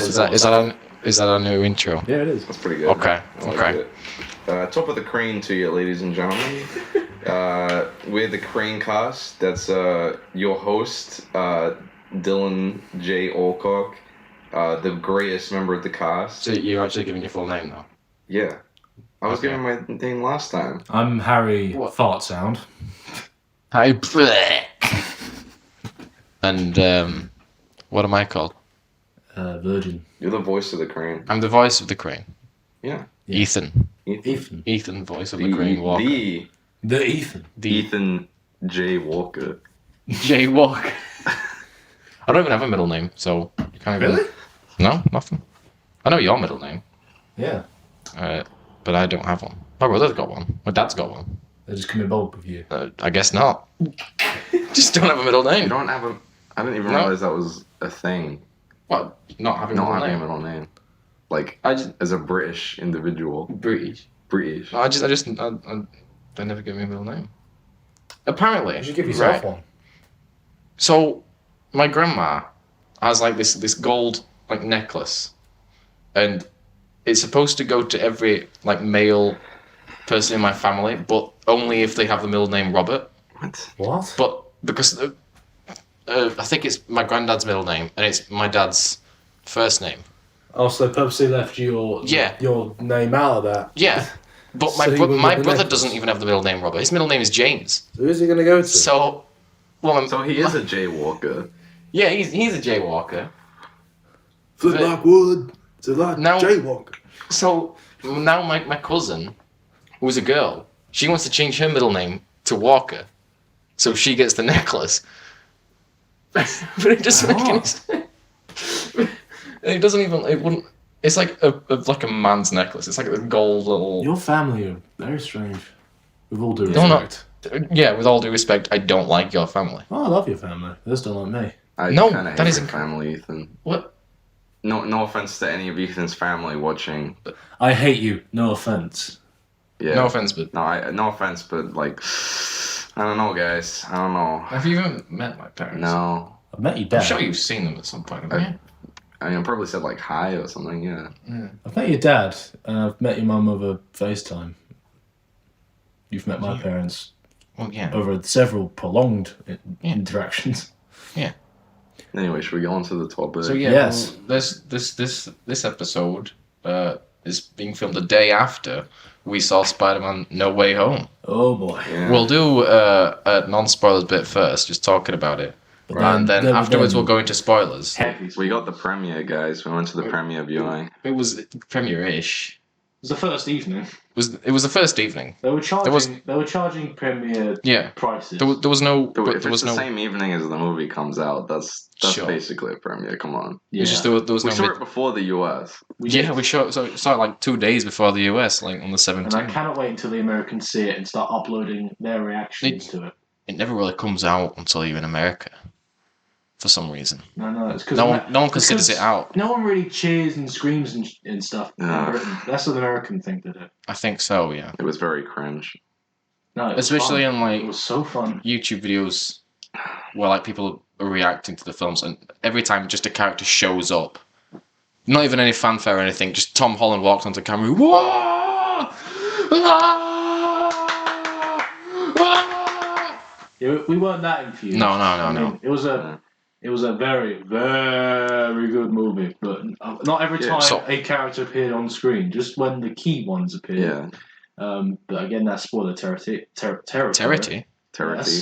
Is that our new intro? Yeah, it is. That's pretty good. Okay. I like it. Top of the crane to you, ladies and gentlemen. We're the CraneCast. That's your host, Dylan J. Alcock, the greatest member of the cast. So you're actually giving your full name now? Yeah. I was Okay. giving my name last time. I'm Harry What? Fart Sound. Hi. And what am I called? Virgin. You're the voice of the crane. I'm the voice of the crane. Yeah. Yeah. Ethan. Ethan. Voice of the crane walker. The Ethan. Ethan J. Walker. J. Walker. I don't even have a middle name, so you can't even... Really? No, nothing. I know your middle name, Yeah. but I don't have one. My brother's got one. My dad's got one. They just come in bulk with you. I guess not. Just don't have a middle name. You don't have a... I didn't even No. realize that was a thing. What? Not having Not a having a middle name? middle name. Like, I just... as a British individual. British. British. No, they never give me a middle name. Apparently. You should give yourself one. So, my grandma has like this gold like necklace, and it's supposed to go to every like male person in my family, but only if they have the middle name Robert. What? But because I think it's my granddad's middle name and it's my dad's first name. Oh, so they purposely left your name out of that. Yeah, but So you wouldn't my get the brother necklace. doesn't even have the middle name Robert. His middle name is James. So who's he going to go to? So, well, So he is a jaywalker. yeah, he's a jaywalker. Flip like wood. So like Now- jaywalker. So now my cousin, who's a girl, she wants to change her middle name to Walker, so she gets the necklace. But it doesn't make any sense. It doesn't even. It wouldn't. It's like a man's necklace. It's like a gold little. Your family are very strange. With all due No, respect. no. Yeah, with all due respect, I don't like your family. Oh, I love your family. They just don't like me. I No, kinda hate that your isn't- family, Ethan. What? No offense to any of Ethan's family watching. I hate you. No offense. Yeah. No offense, but No offense, but like, I don't know, guys. I don't know. have you even met my parents? No. I've met your dad. I'm sure you've seen them at some point, haven't you? I mean, I probably said like hi or something. Yeah. I've met your dad, and I've met your mum over FaceTime. You've met my parents Well, yeah. over several prolonged interactions. Anyway, should we go on to the topic? So yeah, Yes. well, this episode is being filmed the day after we saw Spider-Man: No Way Home. Oh boy. Yeah. We'll do a non-spoilers bit first, just talking about it, But and then afterwards we'll go into spoilers. We got the premiere, guys. We went to the premiere viewing. It was premiere-ish. It was the first evening. It was the first evening. They were charging. was- They were charging premiere Yeah, prices. there was no. But But if there it's was the no. same evening as the movie comes out, that's Sure. basically a premiere. Come on. yeah. It's just there was We no. saw it before the US. We Yeah, did. we saw it like 2 days before the US, like on the And I 17th. cannot wait until the Americans see it and start uploading their reactions to it. It never really comes out until you're in America, for some reason. No, it's because No one considers it out. No one really cheers and screams and stuff in Ah. Britain. That's an American thing to do. I think so, yeah. It was very cringe. No, it was Especially fun. in like It was so fun. YouTube videos where like people are reacting to the films, and every time just a character shows up, not even any fanfare or anything, just Tom Holland walks onto camera. Whoa! Ah! Ah! Yeah, we weren't that infused. No. I mean, it was a very, very good movie, but not every Yeah, time so- a character appeared on screen, just when the key ones appeared. Yeah. But again, that's spoiler territory. Territory.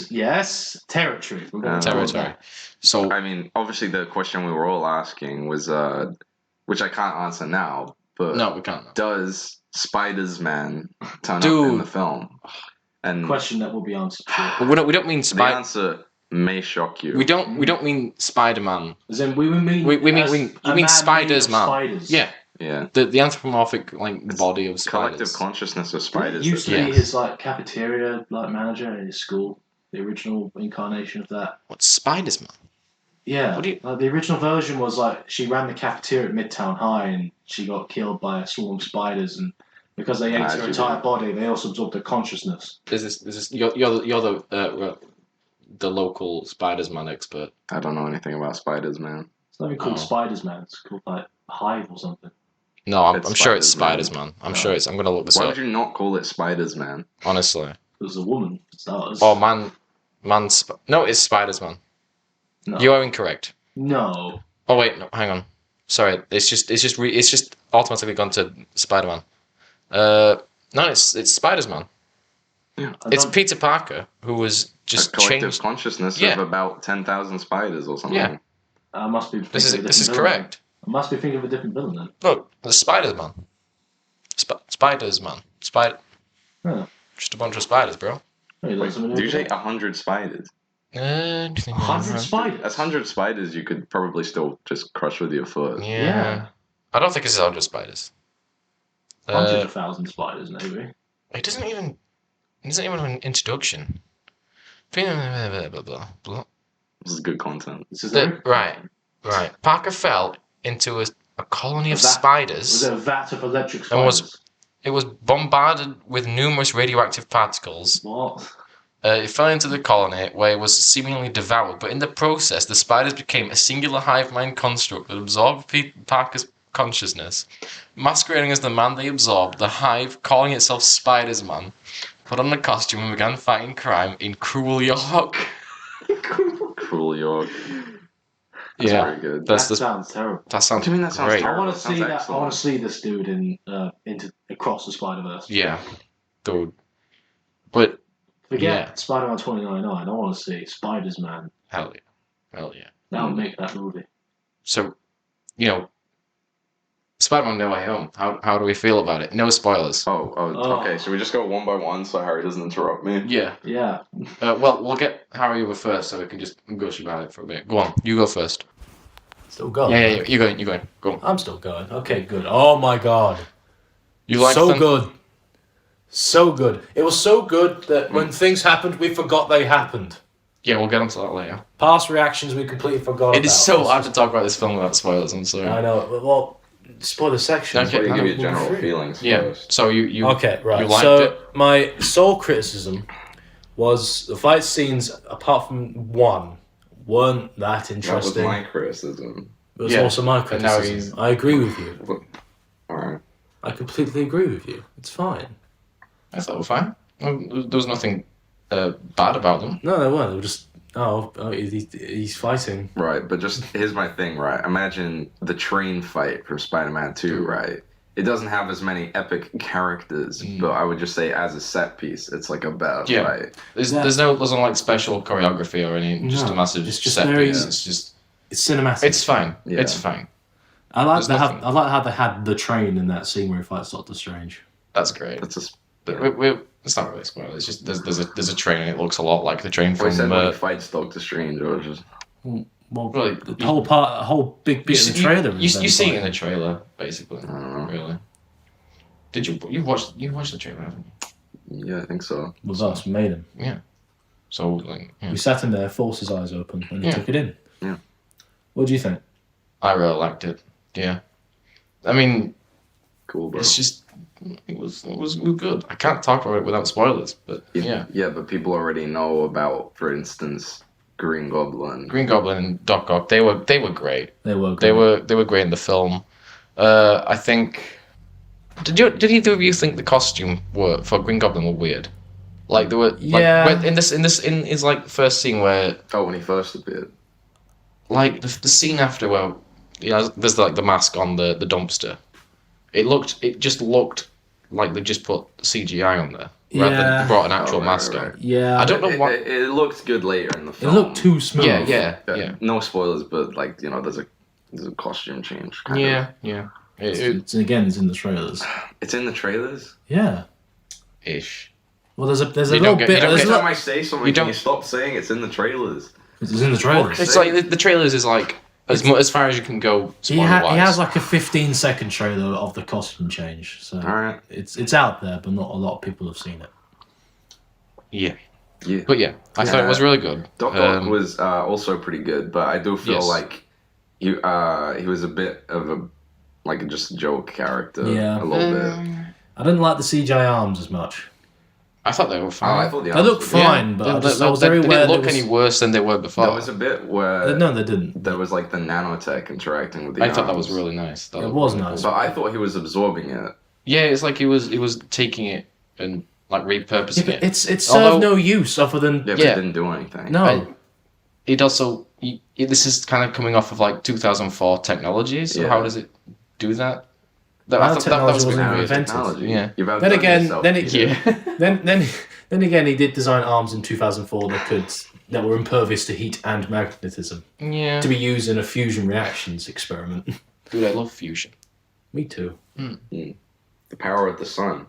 Yes, territory. We're going to Territory. So I mean, obviously, the question we were all asking was, which I can't answer now, but no, we can't. does Spider's Man turn up Dude. in the film? And Question that will be answered. But we don't mean the Spider. answer may shock you. We don't mean Spider-Man. As in, we mean We mean as we a mean man Spider's made of man. Spiders. Yeah, Yeah. the anthropomorphic like body of Collective spiders. consciousness of spiders. Used to Yeah. be his like cafeteria like manager at his school. The original incarnation of that. What's Spider's man? Yeah, What do you- like the original version was like she ran the cafeteria at Midtown High and she got killed by a swarm of spiders, and because they ate her she entire did. body, they also absorbed her consciousness. There's this. You're the local Spider's man expert. I don't know anything about spiders, man. It's not even called Oh. Spiders, man. It's called like hive or something. No, I'm It's sure it's spiders, spiders, man. I'm No. sure it's. I'm gonna look this Why up. would you not call it spiders, man? Honestly. It was a woman. For starters. Oh no, it's spiders, man. No. You are incorrect. No. Oh wait, no, hang on. Sorry, it's just automatically gone to Spider-Man. No, it's Spider-Man. Yeah. It's Peter Parker who was just a collective changed. consciousness Yeah. of about 10,000 spiders or something. Yeah. I must be. This thinking of a is different villain. correct. I must be thinking of a different villain then. Look, the Spiders-Man. Spiders-Man. Spider. Huh. Just a bunch of spiders, bro. Maybe Wait, that's something did you say new. 100 spiders? 100 spiders? That's 100 spiders you could probably still just crush with your foot. Yeah. Yeah. I don't think it's 100 spiders. Hundreds of thousand spiders, maybe. It isn't even an introduction. Blah, blah, blah, blah. This is good content. This is Right. Parker fell into a colony of A vat- spiders. Was it a vat of electric And was- spiders? It was bombarded with numerous radioactive particles. What? It fell into the colony where it was seemingly devoured, but in the process, the spiders became a singular hive mind construct that absorbed Parker's consciousness. Masquerading as the man they absorbed, the hive, calling itself Spiders-Man, put on a costume and began fighting crime in Cruel York. Cruel York. That's very good. That sounds terrible. That sounds What do you mean that sounds great. terrible? I want to Sounds see that. I excellent. want to see this dude in across the Spider-Verse. Yeah, dude. But Forget Yeah. Spider-Man 2099. I want to see Spiders-Man. hell yeah. That'll make that movie. So, Spider-Man No Way Home. How do we feel about it? No spoilers. Oh, okay. Should we just go one by one so Harry doesn't interrupt me? Yeah. Yeah. Well, we'll get Harry over first, so we can just gush about it for a bit. Go on, you go first. Still going. Yeah. You're going. Go on. I'm still going. Okay, good. Oh my god. You like so them? good. So good. It was so good that when things happened, we forgot they happened. Yeah, we'll get onto that later. Past reactions we completely forgot about. It is so hard to talk about this film without spoilers. I'm sorry. I know. Well, spoiler section. Okay. What do you give no, your general feelings Yeah. first? So you Okay, right. You liked So it? my sole criticism was the fight scenes, apart from one, weren't that That was interesting. my criticism. It was Yeah, also my and now criticism. I agree with you. Alright. I completely agree with you. It's fine. I thought they were fine. There was nothing bad about them. No, they weren't. They were just he's fighting. Right, but just here's my thing, right? Imagine the train fight from Spider-Man 2, right? It doesn't have as many epic characters, but I would just say as a set piece, it's like a better Yeah. fight. There's no like special choreography or anything. Just a No, massive it's just set very- piece. It's just It's cinematic. it's fine. Yeah. It's fine. I like there's nothing. how they had the train in that scene where he fights Doctor Strange. That's great. That's just. But it's not really a spoiler. It's just there's a train and it looks a lot like the train Well, he said from. when he fights Doctor Strange, or just. Well, Really, the whole big bit of the trailer. You see it in the trailer, basically. I don't know. Really. Did you watched the trailer, haven't Yeah, I think so. with us, we made him. you? So like, yeah. We sat him there, forced his eyes open, and he Yeah. took it in. Yeah. What do you think? I really liked it. Yeah. I mean, Cool, bro. it's just it was good. I can't talk about it without spoilers, but yeah. Yeah, but people already know about, for instance, Green Goblin. Green Goblin and Doc Ock, they were great. They were. They great. were great in the film. I think. Did either of you think the costume for Green Goblin were weird? Like they were. Yeah. Like, in his like first scene where Oh, when he first appeared. like the scene after where there's like the mask on the dumpster. It just looked like they just put CGI on there rather than Yeah. brought an actual Oh, mask right. on. Yeah. I don't know what. It looked good later in the It film. looked too smooth. Yeah. No spoilers, but like there's a costume change. Kind Yeah, of. yeah. It's in the trailers. It's in the trailers. Yeah. Ish. Well, there's a You little don't get- bit. you don't There's Every get- a time lot, I say something, You can don't- you stop saying it's in the trailers? it's in the trailers. It's like the trailers is like as far as you can go. He Spoiler-wise. has like a 15-second trailer of the costume change, so Alright. it's out there, but not a lot of people have seen it. Yeah, Yeah. but yeah, I thought it was really good. Doc Ock was also pretty good, but I do feel Yes. like he was a bit of just a joke character. Yeah. A little bit. I didn't like the CGI arms as much. I thought they were Oh, fine. I thought the They arms look were- fine, but I was they very aware didn't there look was, any worse than they were before. There was a bit where No, they didn't. there was like the nanotech interacting with the I arms. thought that was really nice. That It looked was really nice. cool. But I thought he was absorbing it. Yeah, it's like he was taking it and like repurposing Yeah, it. but it served Although- no use other than Yeah, but Yeah. it didn't do anything. no. It also this is kind of coming off of like 2004 technology. So Yeah. how does it do that? I thought Nanotechnology was wasn't weird. invented. Technology. Yeah. You've Then outdone again, yourself, then it- Peter. Yeah. Then again, he did design arms in 2004 that were impervious to heat and magnetism Yeah. to be used in a fusion reactions experiment. Dude, I love fusion. Me too. The power of the sun.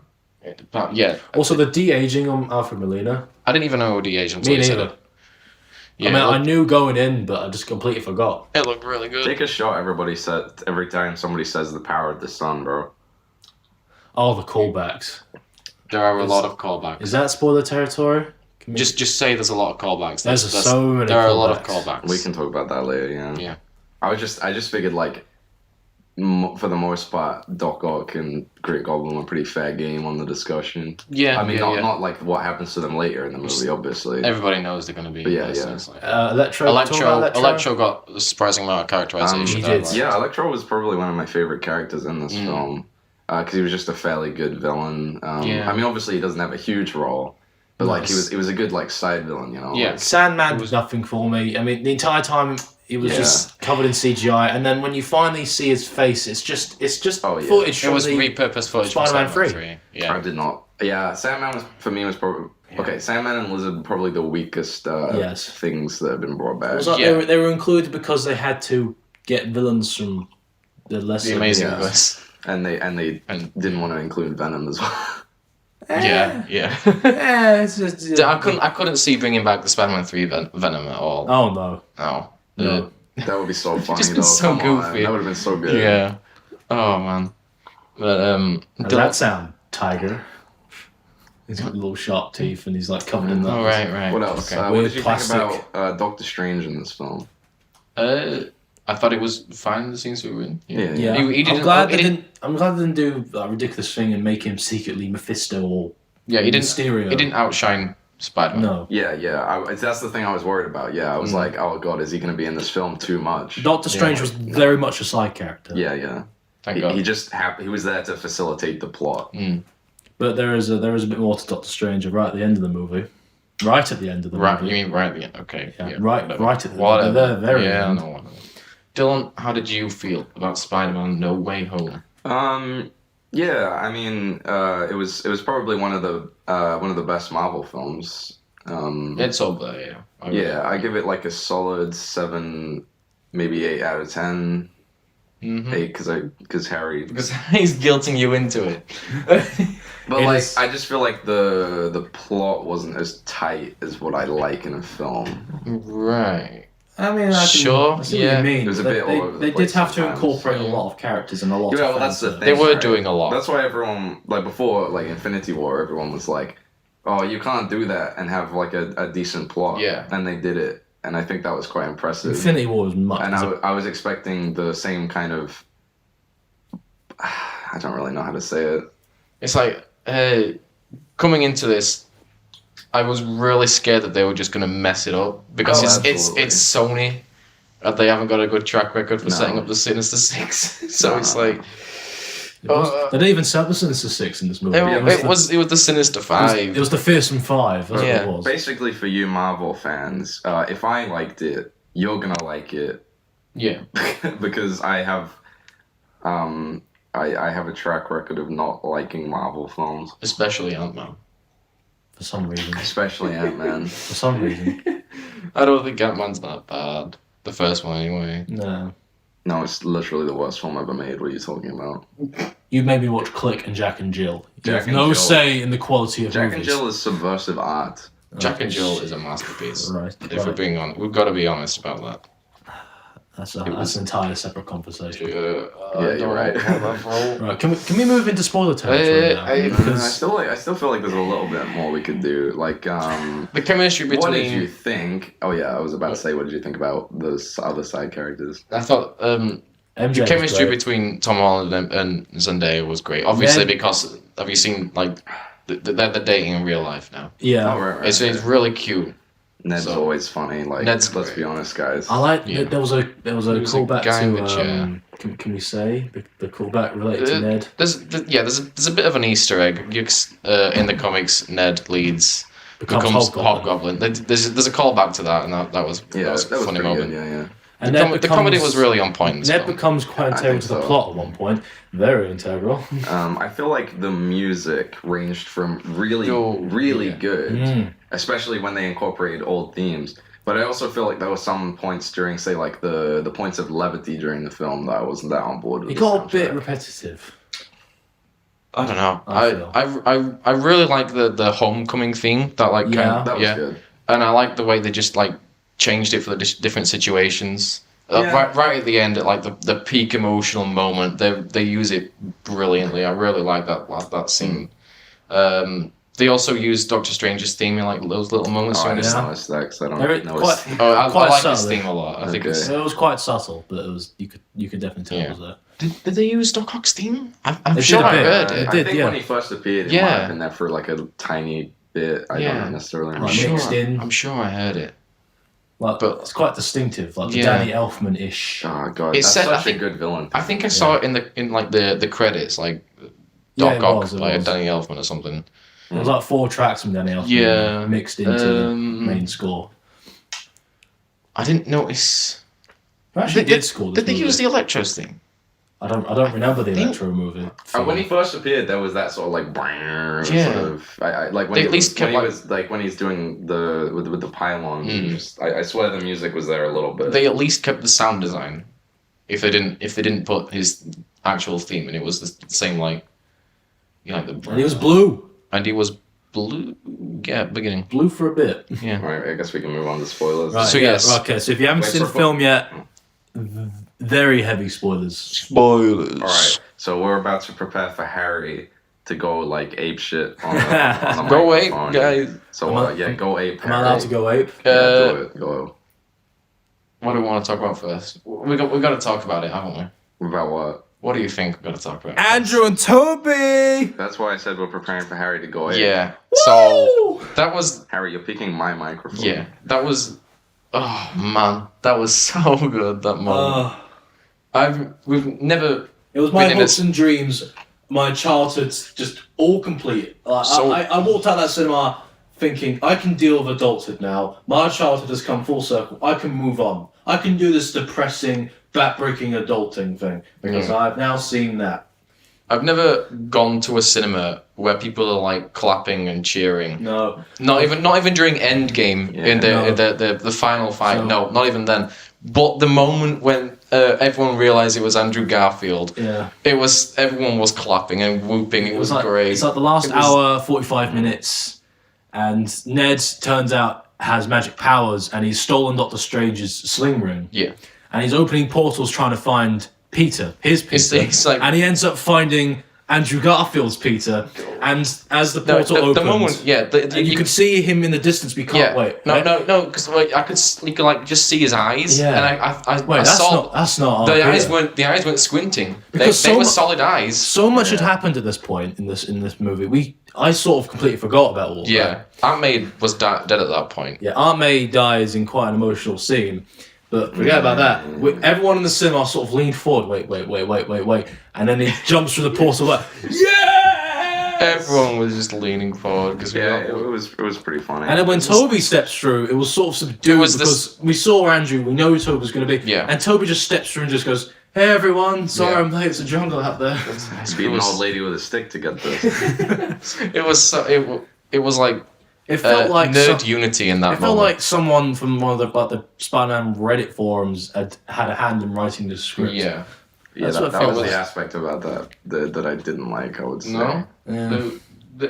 Yeah. Also, the de-aging on Alfred Molina. I didn't even know the Asian. Me neither. Yeah, I mean, I it knew going in, but I just completely forgot. looked really good. Take a shot. Everybody said every time somebody says the power of the sun, bro. Oh, the callbacks. There are a lot of callbacks. Is that spoiler territory? Can we- Just say there's a lot of callbacks. There's so many There are a lot of callbacks. callbacks. We can talk about that later. Yeah. Yeah. I just figured like, for the most part, Doc Ock and Great Goblin were pretty fair game on the discussion. Yeah. I mean, yeah, not like what happens to them later in the movie, obviously. Everybody knows they're going to be. But yeah, this, yeah. it's like- Electro. talk about Electro got a surprising amount of characterization. He that I did. liked. Yeah, Electro was probably one of my favorite characters in this film because he was just a fairly good villain. Yeah. I mean, obviously he doesn't have a huge role, but like Nice. he was a good like side villain, you know. Yeah. Like, Sandman was nothing for me. I mean, the entire time he was Yeah. just covered in CGI, and then when you finally see his face, it's just Oh, yeah. footage It from was the repurposed footage from Spider-Man Spider-Man 3. 3. Yeah. I did not. Yeah, Sandman was probably okay. Sandman and Lizard probably the weakest Yes. things that have been brought back. It was like Yeah. they were included because they had to get villains from the lesser. The Amazing Yeah. Verse. And they And- didn't want to include Venom as well. Yeah, yeah. It's just, I couldn't see bringing back the Spider-Man 3 Venom at all. Oh no. No. No. That would be so funny Just been though. so Come on. goofy. That would have been so good. Yeah. Oh man. But How does that sound, Tiger? He's got little sharp teeth and he's like covered in that. Oh right. What else? Okay. What Weird did you plastic. think about Doctor Strange in this film? I thought it was fine. The scenes we were in. Yeah. Yeah, He didn't- I'm glad he they didn't- didn't. I'm glad they didn't do that ridiculous thing and make him secretly Mephisto or Yeah, he didn't. Mysterio. He didn't outshine Spider-Man. No, Yeah. That's the thing I was worried about. Yeah, I was like, oh god, is he going to be in this film too much? Doctor Strange was very much a side character. Yeah. Thank God. He just he was there to facilitate the plot. But there is a bit more to Doctor Strange right at the end of the movie. Right at the end of the Right, movie. you mean right at the end? Okay. Yeah, Yeah, right whatever. at the Whatever. they're very yeah, end. I know. Whatever. Dylan, how did you feel about Spider-Man: No Way Home? Yeah, I mean, it was probably one of the best Marvel films. It's up there, yeah. Yeah, I give it like a solid 7, maybe 8 out of 10. 8 because Harry. Because he's guilting you into it. But It like, is- I just feel like the plot wasn't as tight as what I like in a film. Right. I mean, Sure, I see yeah. what you mean. It was a bit all over the They did place have to sometimes. incorporate a lot of characters and a lot Yeah, of well, that's the fans. thing. They were right? doing a lot. That's why everyone, like before, like Infinity War, everyone was like, "Oh, you can't do that and have like a decent plot." Yeah. And they did it, and I think that was quite impressive. Infinity War was much. And I was expecting the same kind of. I don't really know how to say it. It's like coming into this, I was really scared that they were just going to mess it up because Oh, it's absolutely. Sony, and they haven't got a good track record for No. setting up the Sinister Six. So No, it's no, like they didn't even set the Sinister Six in this movie. it was the Sinister Five. It was the Fearsome Five. That's Yeah. what it was. Basically, for you Marvel fans, if I liked it, you're gonna like it Yeah, because I have a track record of not liking Marvel films, especially Ant-Man. For some reason. especially Ant-Man. For some reason. I don't think Ant-Man's that bad. The first one, anyway. No. No, it's literally the worst film ever made. What are you talking about? You made me watch Click and Jack and Jill. You Jack have and no Jill. say in the quality of Jack movies. and Jill is subversive art. Jack and Jill is a masterpiece. Right. If we're being honest, we've got to be honest about that. That's an entirely separate conversation. Yeah, you're right. Right, can we move into spoiler territory now? I Because still feel like there's a little bit more we could do. Like, The chemistry between. what did you think? Oh yeah, I was about to say, what did you think about those other side characters? I thought MJ the was chemistry great. between Tom Holland and Zendaya was great. Obviously, Yeah. because have you seen like they're dating in real life now. Yeah. Oh, right. It's really cute. Ned's So- always funny. Like, Ned's let's great. be honest, guys. I like Yeah. there was a was a callback guy in the to chair. can we say the callback related to Ned? There's a bit of an Easter egg. In the comics, Ned leads becomes Hobgoblin. Hobgoblin. There's a callback to that, and that was Yeah, that was a funny pretty moment. good. Yeah. And The comedy was really on point. in this Ned film. becomes quite integral think to the so. plot at one point. Very integral. I feel like the music ranged from really yeah. good, especially when they incorporated old themes. But I also feel like there were some points during, say, like the points of levity during the film that I wasn't that on board with. It the got a bit soundtrack. repetitive. I don't know. I feel. I really like the homecoming theme. That like Yeah. That was good. and I like the way they just like changed it for the different situations. Yeah. Right at the end, at like the peak emotional moment, they use it brilliantly. I really like that scene. They also use Doctor Strange's theme in like those little moments. Oh, I during didn't the- notice that because I don't Very- know. quite- I quite like this subtle. theme a lot. I think it's. Okay. It was quite subtle, but it was you could definitely tell it was there. Did they use Doc Ock's theme? I'm They sure did a I bit. heard It it. I did, think yeah. when he first appeared, it Yeah. might have been there for like a tiny bit. I Yeah. don't necessarily I'm Like, remember. mixed in. I'm sure I heard it. Like, But- it's quite distinctive, like the Yeah. Danny Elfman-ish. Oh god, It that's said- I such a think- good villain. I think I saw it in like the credits, like Yeah, Doc it Ock was, it by was. Danny Elfman or something. There was like 4 tracks from Danny Elfman Yeah, mixed into the um, main score. I didn't notice. I actually did score this Did they movie. use the Electros thing? I don't remember the Think- Electro movie. When he first appeared, there was that sort of like, Yeah. sort of. I like when They he at least was, kept, when he like- was like when he's doing the with the pylon. I swear the music was there a little bit. They at least kept the sound design. If they didn't put his actual theme, and it was the same like, the. And he was blue. And he was blue. Yeah, beginning. Blue for a bit. Yeah. Right, I guess we can move on to spoilers. Right, So yeah, yes. right, okay, so if you haven't Wait, seen so the film yet, very heavy spoilers. Spoilers. All right, so we're about to prepare for Harry to go like ape shit on the Go ape, microphone. guys. So go ape. Am I allowed to go ape? Yeah, Uh, do it. Go. What do we want to talk about first? We got to talk about it, haven't we? About what? What do you think we're going to talk about? Andrew and Toby! That's why I said we're preparing for Harry to go ape. Yeah. So that was Harry, you're picking my microphone. yeah. That was oh man, that was so good that moment. We've never It was my Been in hopes a- and dreams, my childhood just all complete. Like, So- I walked out of that cinema thinking, I can deal with adulthood now. My childhood has come full circle. I can move on. I can do this depressing, back-breaking adulting thing because I've now seen that. I've never gone to a cinema where people are like clapping and cheering. No. Not even during Endgame in the final fight. So- No, not even then. But the moment when everyone realized it was Andrew Garfield, Yeah. everyone was clapping and whooping. It was like, great. It's like the last It was- hour, 45 minutes, and Ned turns out has magic powers and he's stolen Doctor Strange's sling ring. Yeah. And he's opening portals trying to find Peter, his Peter. It's like- and he ends up finding Andrew Garfield's Peter. And as the portal opens, the moment, and you could see him in the distance. We can't wait. No, right? no, because like, you could like just see his eyes. Yeah. And I Wait, that's not our the Peter. eyes weren't squinting. Because They so were mu- solid eyes. So much had happened at this point in this movie. I sort of completely forgot about all of that. Yeah, Aunt May was dead at that point. Yeah, Aunt May dies in quite an emotional scene. But forget about that. Everyone in the cinema sort of leaned forward. Wait. And then he jumps through the portal like, yeah! Everyone was just leaning forward because it was pretty funny. And then when Toby steps through, it was sort of subdued It was because we saw Andrew, we know who Toby was going to be. Yeah. And Toby just steps through and just goes, hey everyone, sorry Yeah. I'm late, it's a jungle out there. beating an old lady with a stick to get this. It was like It felt like nerd unity in that it felt moment. like someone from one of the Spider-Man Reddit forums had a hand in writing the script. Yeah. Yeah, That's what that it was felt the like. aspect about that I didn't like. I would say. No. Yeah.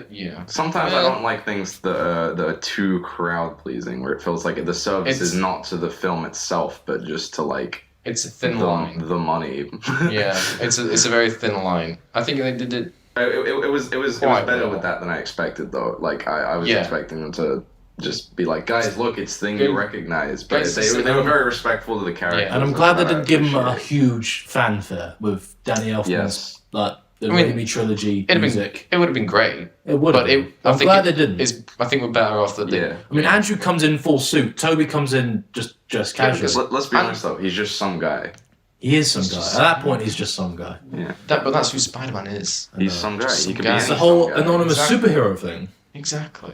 Yeah. Sometimes I don't like things that are too crowd pleasing, where it feels like the service is not to the film itself, but just to like It's a thin line. the money. Yeah. It's a very thin line. I think they did it. It was Quite better well. with that than I expected, though. Like I was Yeah. expecting them to just be like, guys, look, it's thing you Good. recognize. But Guys, they were very respectful to the characters. Yeah. And I'm glad they I didn't give him a appreciate huge fanfare with Danny Elfman's Yes. like the I mean, Raimi trilogy music. It would have been great. It would have But been. I I'm think glad they didn't. I think we're better off that they. Yeah. I mean, Andrew comes in full suit. Toby comes in just casual. because- Let's be honest though, he's just some guy. He is some guy. At that point, he's just some guy. Yeah. But that's who Spider-Man is. He's some guy. Just He some could guy. be It's any the whole some guy. anonymous Exactly. superhero thing. Exactly.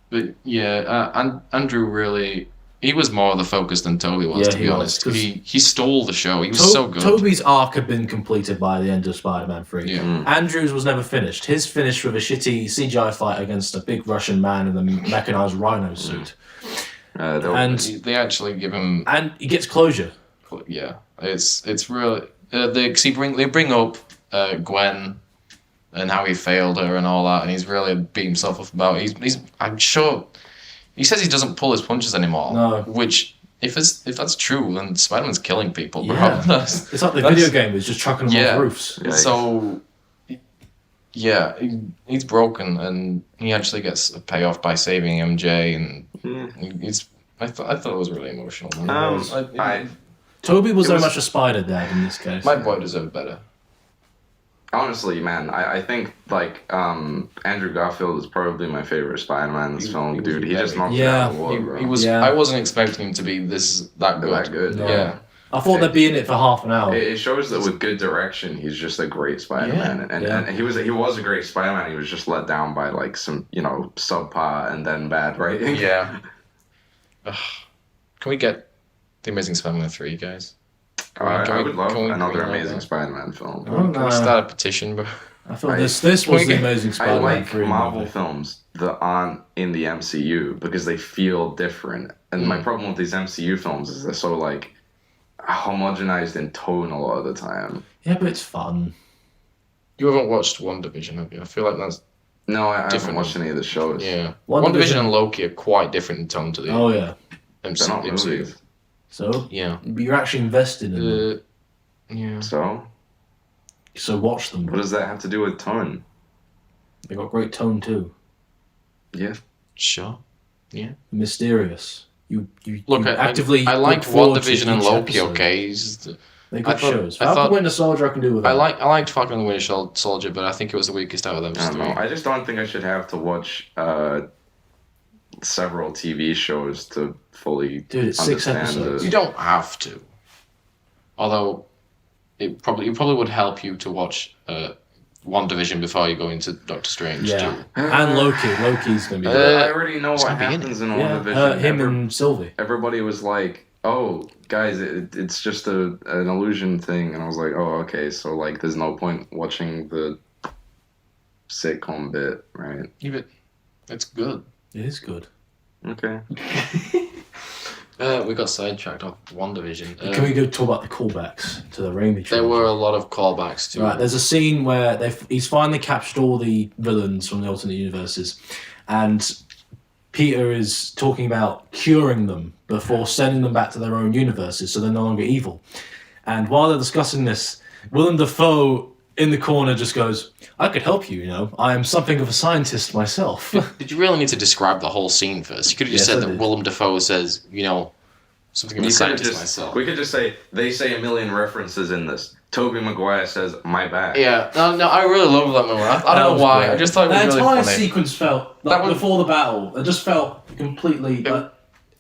But yeah, Andrew really. He was more of the focus than Toby was, Yeah, to he be was, honest. 'cause He stole the show. He was so good. Toby's arc had been completed by the end of Spider-Man 3. Yeah. Andrew's was never finished. His finished with a shitty CGI fight against a big Russian man in a mechanized rhino suit. And They actually give him. he gets closure. Yeah, it's really. They bring up Gwen and how he failed her and all that, and he's really beat himself up about it. He's I'm sure he says he doesn't pull his punches anymore. No. Which if that's true, then Spider-Man's killing people. Bro. Yeah. That's- It's like the that's- video game was just chucking them Yeah. off roofs. Yikes. So yeah, he's broken, and he actually gets a payoff by saving MJ, and I thought it was really emotional. Toby was It very was- much a spider dad in this case. My boy deserved better. Honestly, man, I think like Andrew Garfield is probably my favorite Spider-Man in this film, he was dude. He just very- knocked it Yeah. out of the water, bro. He was. Yeah. I wasn't expecting him to be that good. that good. No. Yeah. I thought they'd be in it for half an hour. It shows that with good direction, he's just a great Spider-Man, and Yeah. he was a great Spider-Man. He was just let down by like some subpar and then bad writing. Yeah. Ugh. Can we get the Amazing Spider-Man 3, guys? I would love can we another greenlight Amazing that? Spider-Man film. Oh, Can we start a petition, bro? I thought I- this was we the get- Amazing I Spider-Man like 3 Marvel movie. films that aren't in the MCU because they feel different. And my problem with these MCU films is they're so like homogenized in tone a lot of the time. Yeah, but it's fun. You haven't watched WandaVision, have you? I feel like that's No, I haven't Different. watched any of the shows. yeah. WandaVision- WandaVision and Loki are quite different in tone to the Oh yeah. They're not MCU. movies. So Yeah. you're actually invested in them. Yeah. So So watch them. what does that have to do with tone? They got great tone too. Yeah. Sure. Mysterious. You Look, you actively. I liked look forward to WandaVision and each Loki. episode. Okay. It's just- They're I good thought- shows. I Falcon thought- Winter Soldier I can do with I that. liked Falcon and the Winter Soldier, but I think it was the weakest out of them I don't know. three. I just don't think I should have to watch several TV shows to fully Dude, it's 6 understand episodes. You don't have to. Although it probably would help you to watch WandaVision before you go into Doctor Strange Yeah. too. And Loki. Loki's gonna be good. I already know it's what gonna be in happens in Yeah, WandaVision. him and Sylvie. Everybody was like, "Oh, guys, it's just an illusion thing," and I was like, "Oh, okay." So like, there's no point watching the sitcom bit, right? Yeah, but it's good. It is good. Okay. We got sidetracked off WandaVision. Can we go talk about the callbacks to the Raimi There trilogy? were a lot of callbacks to. Right, there's a scene where he's finally captured all the villains from the alternate universes, and Peter is talking about curing them before sending them back to their own universes so they're no longer evil. And while they're discussing this, Willem Dafoe in the corner just goes, "I could help you, I am something of a scientist myself." Did you really need to describe the whole scene first? You could have just Yes, I said that did. Willem Dafoe says, something of a You could've scientist just, myself. we could just say they say a million references in this. Tobey Maguire says, "My bad." Yeah, no, I really love that moment. I That don't was know why. great. I just thought it was that really entire funny. sequence felt That was- before the battle. It just felt completely.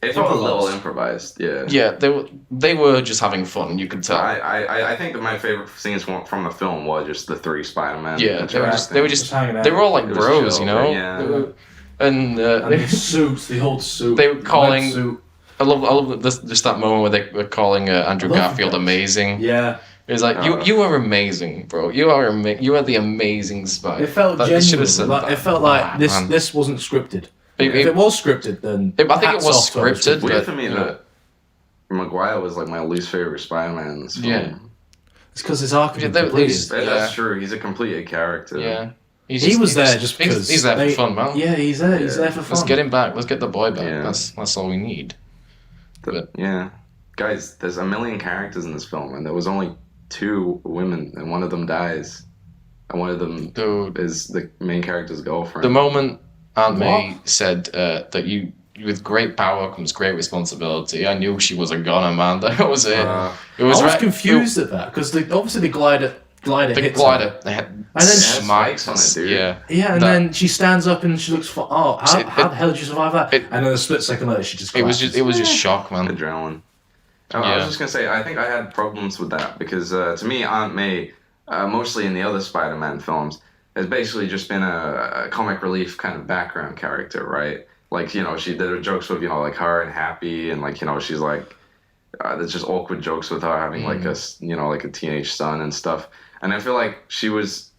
It felt a little Improvised. improvised. Yeah. Yeah, they were just having fun. You could tell. I think that my favorite scenes from the film were just the three Spider-Man. Yeah, they were interacting. just hanging out. they were all like It was bros, chill, Yeah. yeah. They were- and And the suits, the old suit. They were the calling- red suit. I love this, just that moment where they were calling Andrew I love Garfield that. amazing. Yeah, It's like you are amazing, bro. You are you are the amazing Spider. it felt That- they should have genuine. said Like, that. it felt like Ah, this. man. This wasn't scripted. It- If it was scripted, then I think it hats was off to it. scripted. Weird but, for me you know, that Maguire was like my least favorite Spider-Man in this film. Yeah. It's because his arc Yeah, is they- completed. they- That's true. He's a completed character. Yeah. He was he's there just because he's there they- for fun, man. Yeah, he's there. He's Yeah. there for fun. Let's get him back. Let's get the boy back. Yeah. That's all we need. Yeah. Guys, there's a million characters in this film, and there was only 2 women, and one of them dies. And one of them Dude, is the main character's girlfriend. the moment Aunt May What? said that with great power comes great responsibility, I knew she was a goner, man. That was it. Uh, It was I was right- confused at that because obviously they glide at glider The hits glider. her. They had And then spikes on it, dude. Yeah. Yeah, and That- then she stands up and she looks for how See, the hell did you survive that? it- And then a split second later she just It was collapses. just shock, man. Adrenaline. I was Yeah. just gonna say, I think I had problems with that because to me, Aunt May, mostly in the other Spider-Man films, has basically just been a comic relief kind of background character, right? Like, you know, she did her jokes with, you know, like her and Happy, and like, you know, she's like, there's just awkward jokes with her having like you know, like a teenage son and stuff. And I feel like she was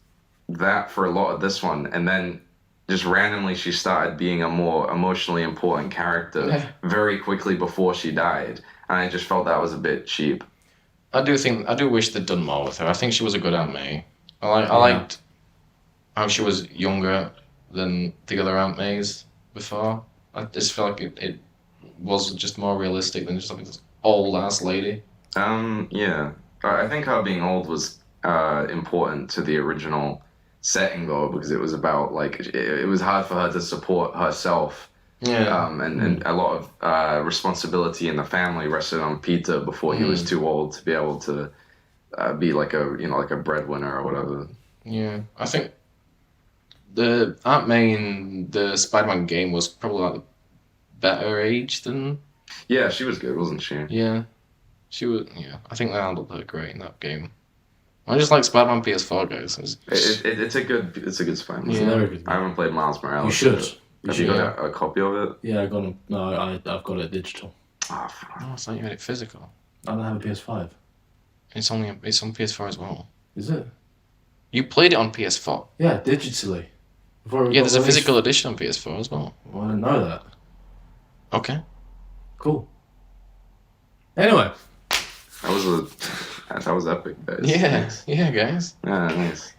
that for a lot of this one, and then just randomly she started being a more emotionally important character very quickly before she died, and I just felt that was a bit cheap. I do wish they'd done more with her. I think she was a good Aunt May. I Yeah. liked how she was younger than the other Aunt Mays before. I just feel like it was just more realistic than just like this old ass lady. Yeah. I think her being old was important to the original setting though, because it was about like it was hard for her to support herself. Yeah. And a lot of responsibility in the family rested on Peter before he was too old to be able to be like a breadwinner or whatever. Yeah. I think the Aunt May in the Spider-Man game was probably like the better age than. Yeah, she was good, wasn't she? Yeah. She was. Yeah. I think they handled her great in that game. I just like Spider-Man PS4 guys. It's a good Spider-Man. Yeah. Very good. I haven't played Miles Morales. You should. yet. You Have should. you got a copy of it? Yeah, I've got it digital. Oh, fuck. Oh, I thought you had it physical. I don't have a PS5. It's on PS4 as well. Is it? You played it on PS4. Yeah, digitally. Before it Yeah, got there's a released. physical edition on PS4 as well. Well, I didn't know that. Okay. Cool. Anyway, That was epic, guys. Yeah, Nice. yeah, guys. Yeah, nice.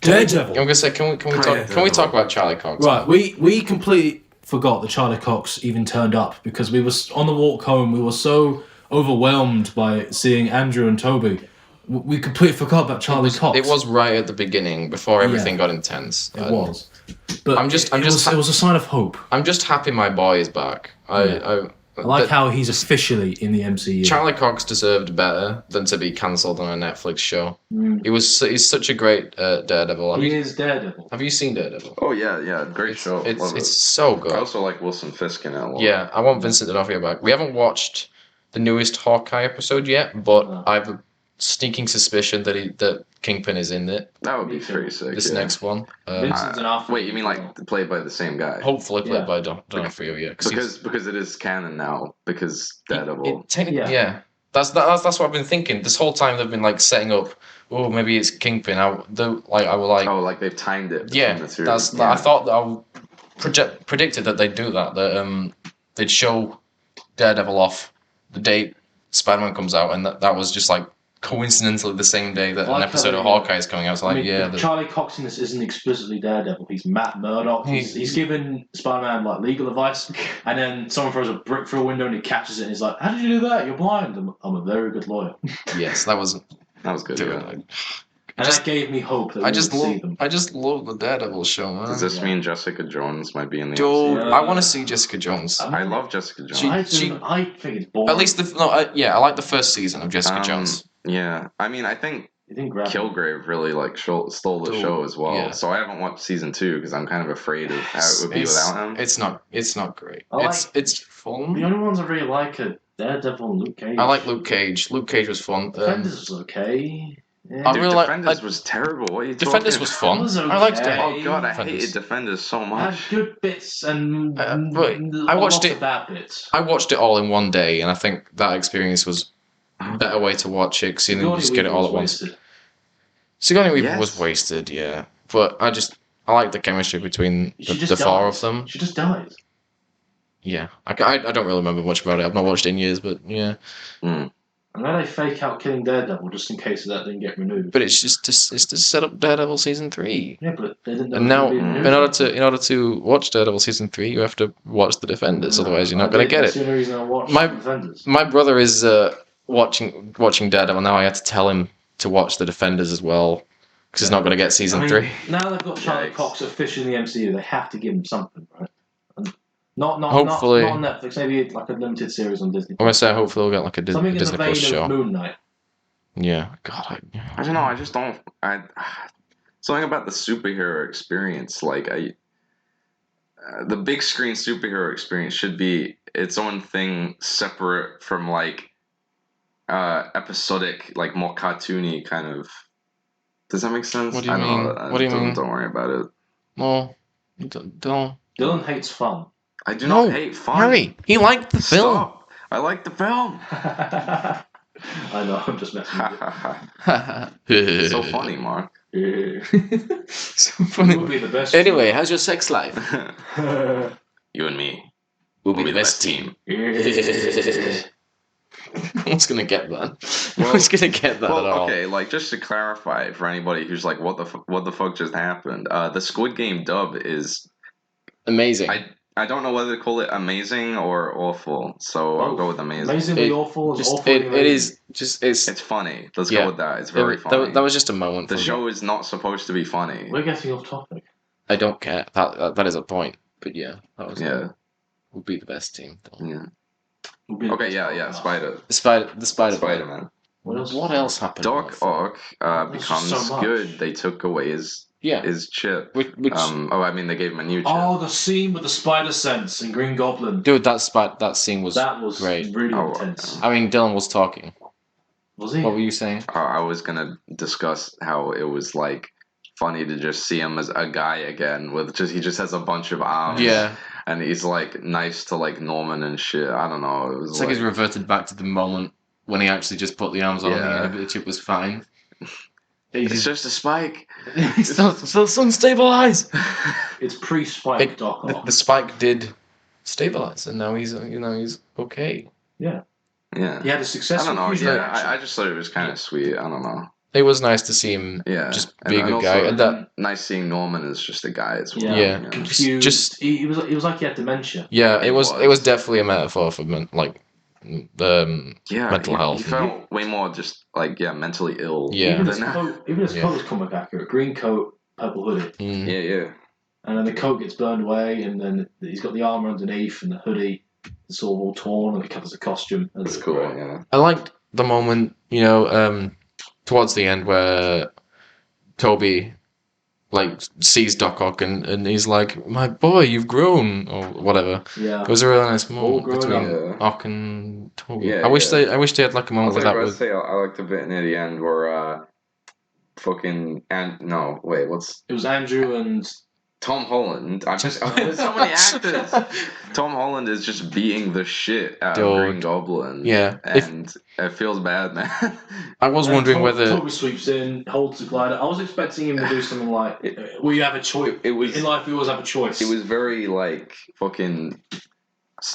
Daredevil. I'm gonna say, can we talk about Charlie Cox? Right, we completely forgot that Charlie Cox even turned up because we were on the walk home. We were so overwhelmed by seeing Andrew and Toby. We completely forgot about Charlie Cox. It was right at the beginning before everything got intense. It was. But it was a sign of hope. I'm just happy my boy is back. I like how he's officially in the MCU. Charlie Cox deserved better than to be cancelled on a Netflix show. He's such a great Daredevil. He is Daredevil. Have you seen Daredevil? Oh yeah, great show. Love it. It's so good. I also like Wilson Fisk in it a lot. Yeah, I want Vincent D'Onofrio back. We haven't watched the newest Hawkeye episode yet, but I've a sneaking suspicion that Kingpin is in it. That would be pretty sick. This next one. Vincent D'Onofrio. Wait, you mean like played by the same guy? Hopefully played Yeah. by D'Onofrio, yeah. Because it is canon now. Because Daredevil. Yeah. That's what I've been thinking. This whole time they've been like setting up. Oh, maybe it's Kingpin. I will like. Oh, like they've timed it. between Yeah, the two. that's. Yeah. I thought that predicted that they'd do that. That they'd show Daredevil off the date Spider-Man comes out, and that was just like coincidentally the same day that an episode of Hawkeye is coming out. It's like, Charlie Cox in this isn't explicitly Daredevil. He's Matt Murdock. He's given Spider-Man like legal advice, and then someone throws a brick through a window and he catches it, and he's like, "How did you do that? You're blind." I'm a very good lawyer. yes, that was good. doing Yeah. it. And that gave me hope that we I would just see love them. I just love the Daredevil show, man. Does this mean Jessica Jones might be in the Dude, MCU? I want to see Jessica Jones. I love Jessica Jones. I think it's boring. At least I like the first season of Jessica Jones. Yeah, I mean, I think You didn't grab it. Kilgrave really like stole the Dude, show as well. yeah. So I haven't watched season 2 because I'm kind of afraid of how it would be without him. It's not great. I like- It's The fun. only ones I really like are Daredevil and Luke Cage. I like Luke Cage. Luke Cage was fun. Defenders was okay. Yeah. I Dude, really like- Defenders was terrible. What are you Defenders talking was about? fun. It was I liked okay. it. Oh god, I Defenders. hated Defenders so It had much. good bits and but I watched lots it- of bad bits. I watched it all in one day, and I think that experience was a better way to watch it because you didn't just get it all at once. Sigourney Weaver Yes. was wasted, yeah. But I like the chemistry between She the just four dies. of them. She just dies. Yeah, I don't really remember much about it. I've not watched it in years, but yeah. And then they fake out killing Daredevil just in case that didn't get renewed. But it's just to set up Daredevil season 3. Yeah, but they didn't know. And it now, was gonna be in renewed. order to watch Daredevil season 3, you have to watch the Defenders. Otherwise, you're not going to get That's it. the only reason I watched My- Defenders. My brother is watching Daredevil now. I had to tell him to watch the Defenders as well because he's not going to get season 3. Now they've got Charlie Yikes. Cox officially in the MCU. They have to give him something, right? And not Hopefully. not on Netflix. Maybe like a limited series on Disney. I'm going to say hopefully we'll get like a Something in the Disney vein Plus show. of Moon Knight. Yeah. God. I don't know. I just don't. Something about the superhero experience, like the big screen superhero experience should be its own thing, separate from like episodic, like more cartoony kind of. Does that make sense? What do you I don't mean? know. What do you mean? Don't worry about it. No. Don't. Dylan hates fun. I do No. not hate fun. Harry, he liked the film. Stop. I like the film. I know, I'm just messing with So funny, Mark. you. So It funny. would be the best. Anyway, how's your sex life? You and me. We'll be the best team. No one's gonna get that. No Well- one's gonna get that Well, at all. okay, like just to clarify for anybody who's like, what the fuck just happened? The Squid Game dub is Amazing. I don't know whether to call it amazing or awful, so I'll go with amazing. Amazingly It- awful and Just awfully it amazing. is just it's. It's funny. Let's Yeah. go with that. It's very it- funny. that was just a moment. The for me. show is not supposed to be funny. We're getting off topic. I don't care. That is a point. But yeah, that was. Yeah, Would be the best team. Though. yeah. We'll be the Okay, best yeah. podcast. Spider, The Spider. Spider-Man. What else? happened? in Doc that film? Ock There's becomes just so much. good. They took away his Yeah. chip. Which I mean, they gave him a new chip. Oh, the scene with the spider sense in Green Goblin. dude, that scene was. That was great. really Oh, intense. I mean, Dylan was talking. Was he? What were you saying? I was gonna discuss how it was like funny to just see him as a guy again with he just has a bunch of arms. Yeah, And he's like nice to like Norman and shit. I don't know. It was it's like he's reverted back to the moment when he actually just put the arms on Yeah. and the chip was fine. it's just a spike. He's still unstabilized. It's pre-Spike Doc Ock. The spike did stabilize, and now he's okay. Yeah. He had a I successful don't know. fusion Yeah, reaction. I just thought it was kind of sweet. I don't know. It was nice to see him Yeah. just be a And good guy, also, and that nice seeing Norman as just a guy as well. Yeah. Confused. Just- he was like he had dementia. yeah, it It was was. definitely a metaphor for Yeah, mental health. He felt way more just like mentally ill. Yeah. Even than his coat, even his Yeah. coat was comic accurate. Green coat, purple hoodie, Yeah. and then the coat gets burned away, and then he's got the armor underneath and the hoodie. It's all torn, and it covers the costume. It's cool. Yeah. I liked the moment, towards the end where Toby sees Doc Ock and he's like, "My boy, you've grown," or whatever. Yeah. It was a really nice moment All grown between up. Ock and Toby. Yeah, I wish yeah. they had like a moment with that. I liked the bit near the end where It was Andrew and Tom Holland. There's so many actors. Tom Holland is just beating the shit out of Dude. Green Goblin. Yeah. And it feels bad, man. I was wondering whether Toby sweeps in, holds the glider. I was expecting him to do something like, "Well, you have a choice. It was In life, we always have a choice." it was very like fucking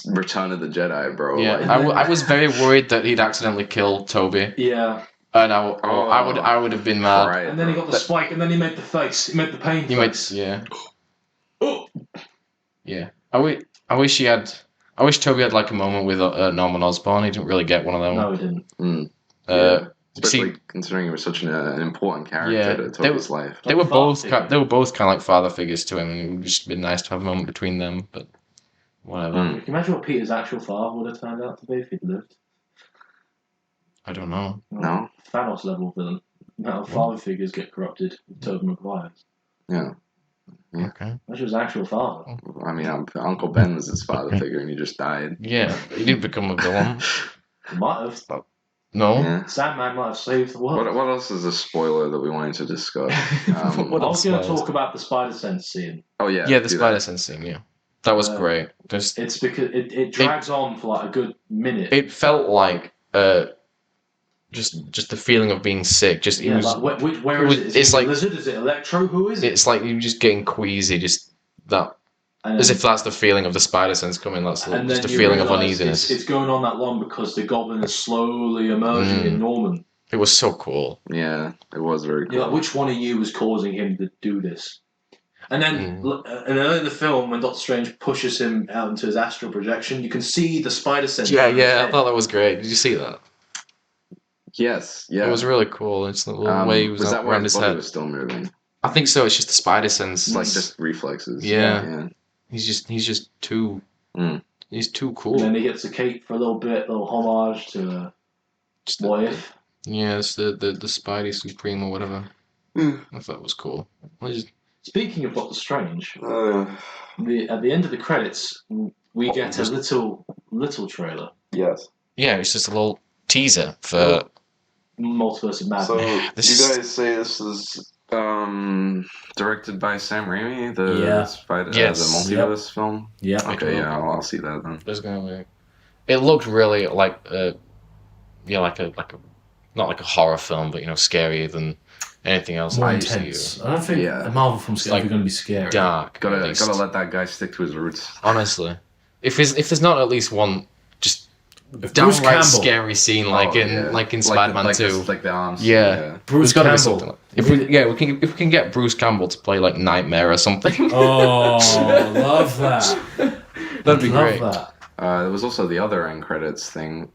Return of the Jedi, bro. yeah, Like, I was very worried that he'd accidentally killed Toby, Yeah. and I would have been mad. right, And then he bro. got the spike, and then he made the face. He made the pain You might, face. yeah, Oh. yeah. I wish Toby had like a moment with Norman Osborn. He didn't really get one of them. No, he didn't. Yeah. Especially see- considering he was such an important character Yeah, to they Toby's life. They were Father both figure. they were both kind of like father figures to him, and it would just been nice to have a moment between them. But whatever. Mm. Can you imagine what Peter's actual father would have turned out to be if he'd lived? I don't know. No? Thanos level villain. Now father figures get corrupted with Tobey Maguire's. Yeah. Yeah. Okay. Imagine his actual father. I mean, Uncle Ben was his father figure, and he just died. Yeah, he didn't become a villain. He might have. No. Yeah. Sandman might have saved the world. What else is a spoiler that we wanted to discuss? What I was else going was? to talk about the spider sense scene. Oh yeah. Yeah, the do spider that. sense scene. Yeah, that was great. Just It's because it drags on for like a good minute. it felt like just the feeling of being sick. Just it yeah, was. like, where it was- is it? Is it's it like- Lizard? Is it Electro? Who is it? It's like you're just getting queasy. Just that, And as then- if that's the feeling of the spider sense coming. That's and just a then you feeling of realise uneasiness. It's going on that long because the goblin is slowly emerging in Norman. It was so cool. Yeah, it was very cool. You're like, which one of you was causing him to do this? And then, and then in the film, when Doctor Strange pushes him out into his astral projection, you can see the spider sense. Yeah, in his yeah. I head. thought that was great. Did you see that? Yes, yeah. It was really cool. It's the little way he was that where around his his body head. was still moving? I think so. It's just the spider sense. It's like just reflexes. Yeah. He's just too. Mm. He's too And cool. then he gets a cape for a little bit, a little homage to Just What the, If. Yeah, it's the Spidey Supreme or whatever. I thought it was cool. Speaking of Doctor Strange, at the end of the credits, we get a little trailer. Yes. Yeah, it's just a little teaser for. Multiverse of Madness. So This you is- guys say this is directed by Sam Raimi, the Yes. the multiverse film. Yeah. Okay, yeah, I'll see that then. There's gonna be. It looked really like like a not like a horror film, but scarier than anything else More I used to intense. I don't think Yeah. a Marvel film's It's like ever going to be scary. dark. at Gotta least. let that guy stick to his roots. Honestly, if there's not at least one just If Bruce downright Campbell, scary scene like in Spider-Man 2. like the arms. Yeah. Bruce There's gotta be Campbell. something. If we can get Bruce Campbell to play like Nightmare or something, Oh, love that. that'd be love great. that. There was also the other end credits thing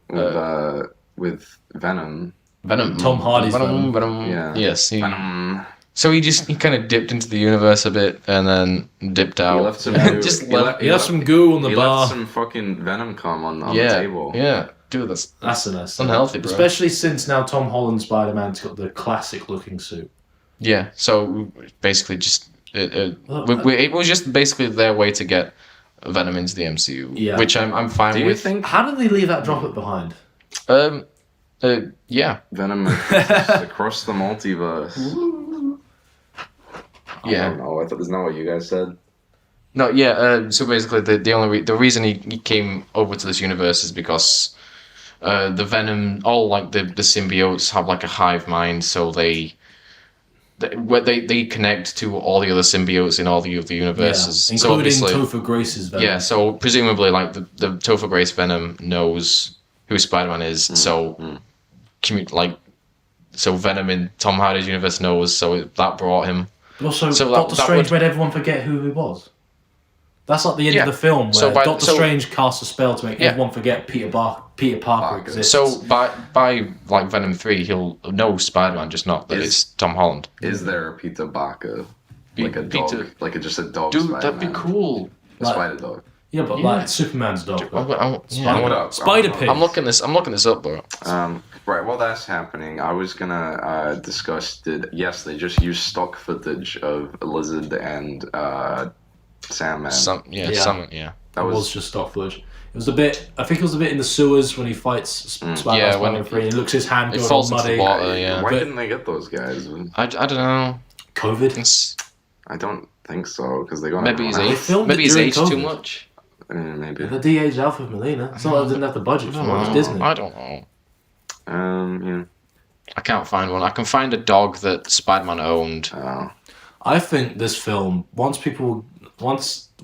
with Venom. Venom. Tom Hardy's Venom. Yeah. Yes. Venom. So he kind of dipped into the universe a bit and then dipped out. He left some Just he left- left- He has some goo on the he bar. left some fucking Venom cum on the yeah, table. yeah, dude, that's That's unhealthy, bro. Especially since now Tom Holland Spider-Man's got the classic looking suit. Yeah. So basically, just it was just basically their way to get Venom into the MCU, Yeah. which I'm fine Do you with. think How did they leave that drop it behind? Yeah, Venom is across the multiverse? I yeah. don't know. I thought isn't that what you guys said? No, yeah. So basically, the reason he came over to this universe is because the Venom, all like the symbiotes have like a hive mind, so they connect to all the other symbiotes in all the other universes. Yeah, So including obviously, Topher Grace's Venom. yeah. So presumably, like the Topher Grace Venom knows who Spider-Man is, so so Venom in Tom Hardy's universe knows, so that brought him. But also, So Doctor that Strange would- made everyone forget who he was. That's like the end Yeah. of the film where So Doctor Strange casts a spell to make Yeah. everyone forget Peter Parker exists. So by like Venom 3, he'll know Spider-Man, just not that it's Tom Holland. Is there a Peter Parker? Like a Peter- dog? Like just a dog Dude, Spider-Man? that'd be cool. A spider dog. yeah, but Yeah. like Superman's dog. Yeah, I Look it up. Spider Pig. I'm looking this up, bro. Right, while that's happening, I was gonna discuss yes, they just used stock footage of Lizard and Sandman. Yeah. Yeah. that It was just stock footage. It was a bit. I think it was a bit in the sewers when he fights Spider-Man. Yeah, when Spider-Man 3. He looks his hand It going falls all into the muddy. water, yeah. Why But- didn't they get those guys? I don't know. COVID. It's, I don't think so because they got maybe he's everyone aged. filmed Maybe it he's during aged too COVID. much. else. Maybe. The de-aged Alfred Molina. It's not like they didn't have the budget for it. It's Disney. I don't know. Yeah. I can't find one. I can find a dog that Spider-Man owned. I think this film, once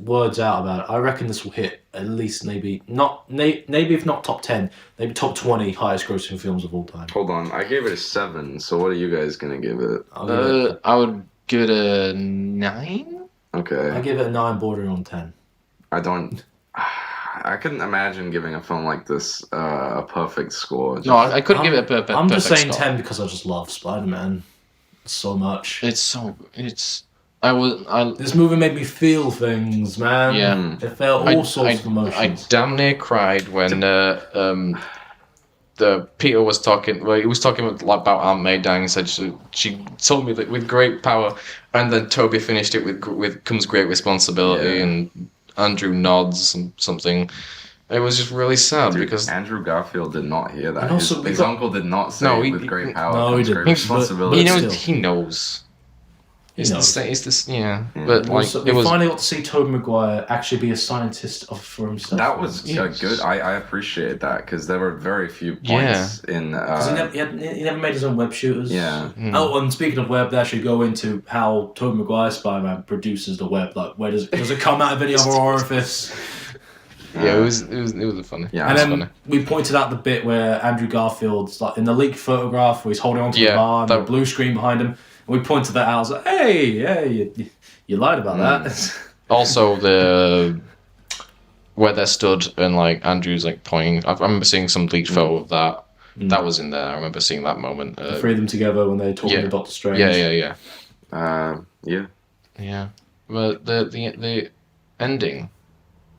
word's out about it, I reckon this will hit at least maybe if not top 10, maybe top 20 highest grossing films of all time. Hold on, I gave it a 7. So what are you guys gonna give it? I'll give it, I would give it a 9. Okay. I give it a 9 bordering on 10. I don't. I couldn't imagine giving a film like this a perfect score. No, I couldn't give it a perfect. I'm just perfect saying score. 10 because I just love Spider-Man so much. This movie made me feel things, man. Yeah. It felt all sorts of emotions. I damn near cried when the Peter was talking. Well, he was talking about Aunt May dying. And said she told me that with great power, and then Toby finished it with comes great responsibility, Yeah. and Andrew nods and something. It was just really sad because Andrew Garfield did not hear that. And also His uncle did not say No, with great power no, comes he great didn't. responsibility. But he knows. He It's knows. it's this yeah. But like Also, we it was finally got to see Tobey Maguire actually be a scientist for himself. That was Yes. good. I appreciate that because there were very few points in. 'Cause he never made his own web shooters. Yeah. Oh, and speaking of web, they actually go into how Tobey Maguire Spider-Man produces the web. Like, where does it come out of any other orifice? yeah, it was a funny. Yeah, it And was then funny. we pointed out the bit where Andrew Garfield's like in the leaked photograph where he's holding onto Yeah, the bar and the that- blue screen behind him. And we pointed that out. I was like, hey, you lied about that. Also, where they're stood and like Andrew's like pointing. I remember seeing some leaked photo of that. That was in there. I remember seeing that moment. The three of them together when they're talking yeah. to Doctor Strange. Yeah. Yeah. Yeah. But the ending,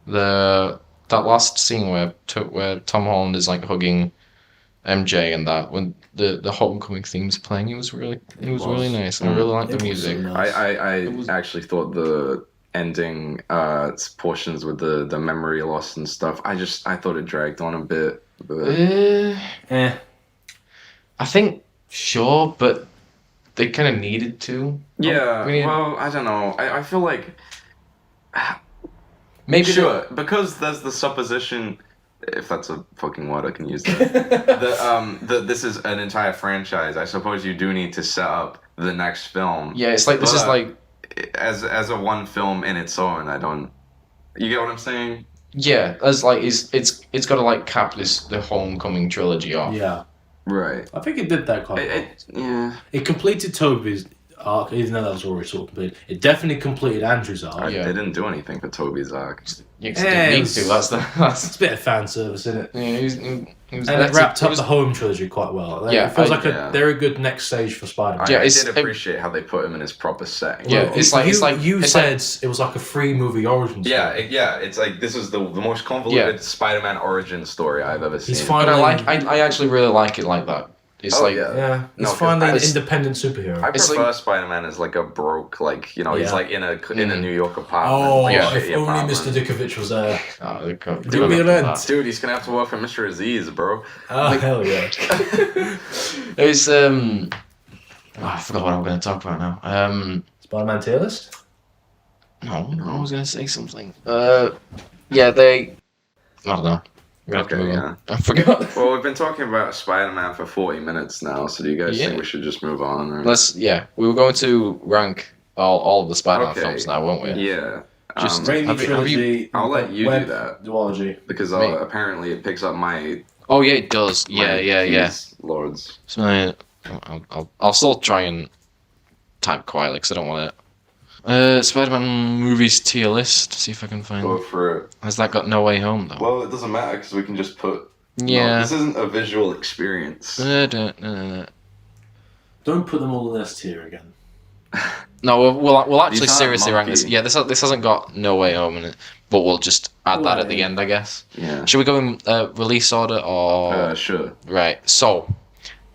that last scene where Tom Holland is like hugging MJ and that when the homecoming themes playing, it was really nice. And I really liked the music. So nice. I actually thought the ending portions with the memory loss and stuff. I thought it dragged on a bit. But I think sure, but they kind of needed to. yeah, I mean, well, I don't know. I feel like maybe sure because there's the supposition. If that's a fucking word, I can use that. This is an entire franchise. I suppose you do need to set up the next film. Yeah, it's like this is like as a one film in its own. I don't. You get what I'm saying? yeah, as like it's got to like cap the homecoming trilogy off. Yeah, Right. I think it did that quite well. Yeah. It completed Toby's arc, even though that was already sort of completed. It definitely completed Andrew's arc. Yeah. They didn't do anything for Toby's arc. You didn't need to. That's It's a bit of fan service, isn't it? yeah. He was And it wrapped up he was- the home trilogy quite well. Yeah, It feels like yeah. they're a good next stage for Spider-Man. Yeah, I it's- did appreciate how they put him in his proper setting. Yeah, it's like you it's said it was like a free movie origin story. Yeah, it's like this is the most convoluted Yeah. Spider-Man origin story I've ever seen. He's But finally. I actually really like it like that. It's Oh, like yeah. Yeah, he's No, 'cause finally an it's- independent superhero. I It's prefer like- Spider-Man as like a broke, like he's Yeah. like in a New York apartment. Oh, like a yeah. if shitty only apartment. Mr. Dickovich was there. give me a lens. Dude, he's gonna have to work for Mr. Aziz, bro. Oh, hell yeah. It's I forgot what I'm going to talk about now. Spider-Man tier list? No, I was going to say something. Yeah, they. I don't know. I'm gonna have to Okay, move yeah. on. I forgot. Well, we've been talking about Spider-Man for 40 minutes now, so do you guys Yeah. think we should just move on? Or? We were going to rank all of the Spider-Man Okay. films now, weren't we? Yeah. Just- um, Raimi have you- trilogy. I'll let you do web that. duology. because Me. apparently it picks up my Oh yeah, it does. Yeah, my yeah. keys, Lords. So I'll still try and type quietly because I don't want it. Spider-Man movies tier list. See if I can find. Go for it. Has that got No Way Home though? Well, it doesn't matter because we can just put. Yeah. No, this isn't a visual experience. No. Don't put them all in this tier again. No, we'll actually These aren't seriously rank this. monkey. Yeah, this hasn't got No Way Home in it, but we'll just add that at the Right. end, I guess. Yeah. Should we go in release order or Sure. right? So,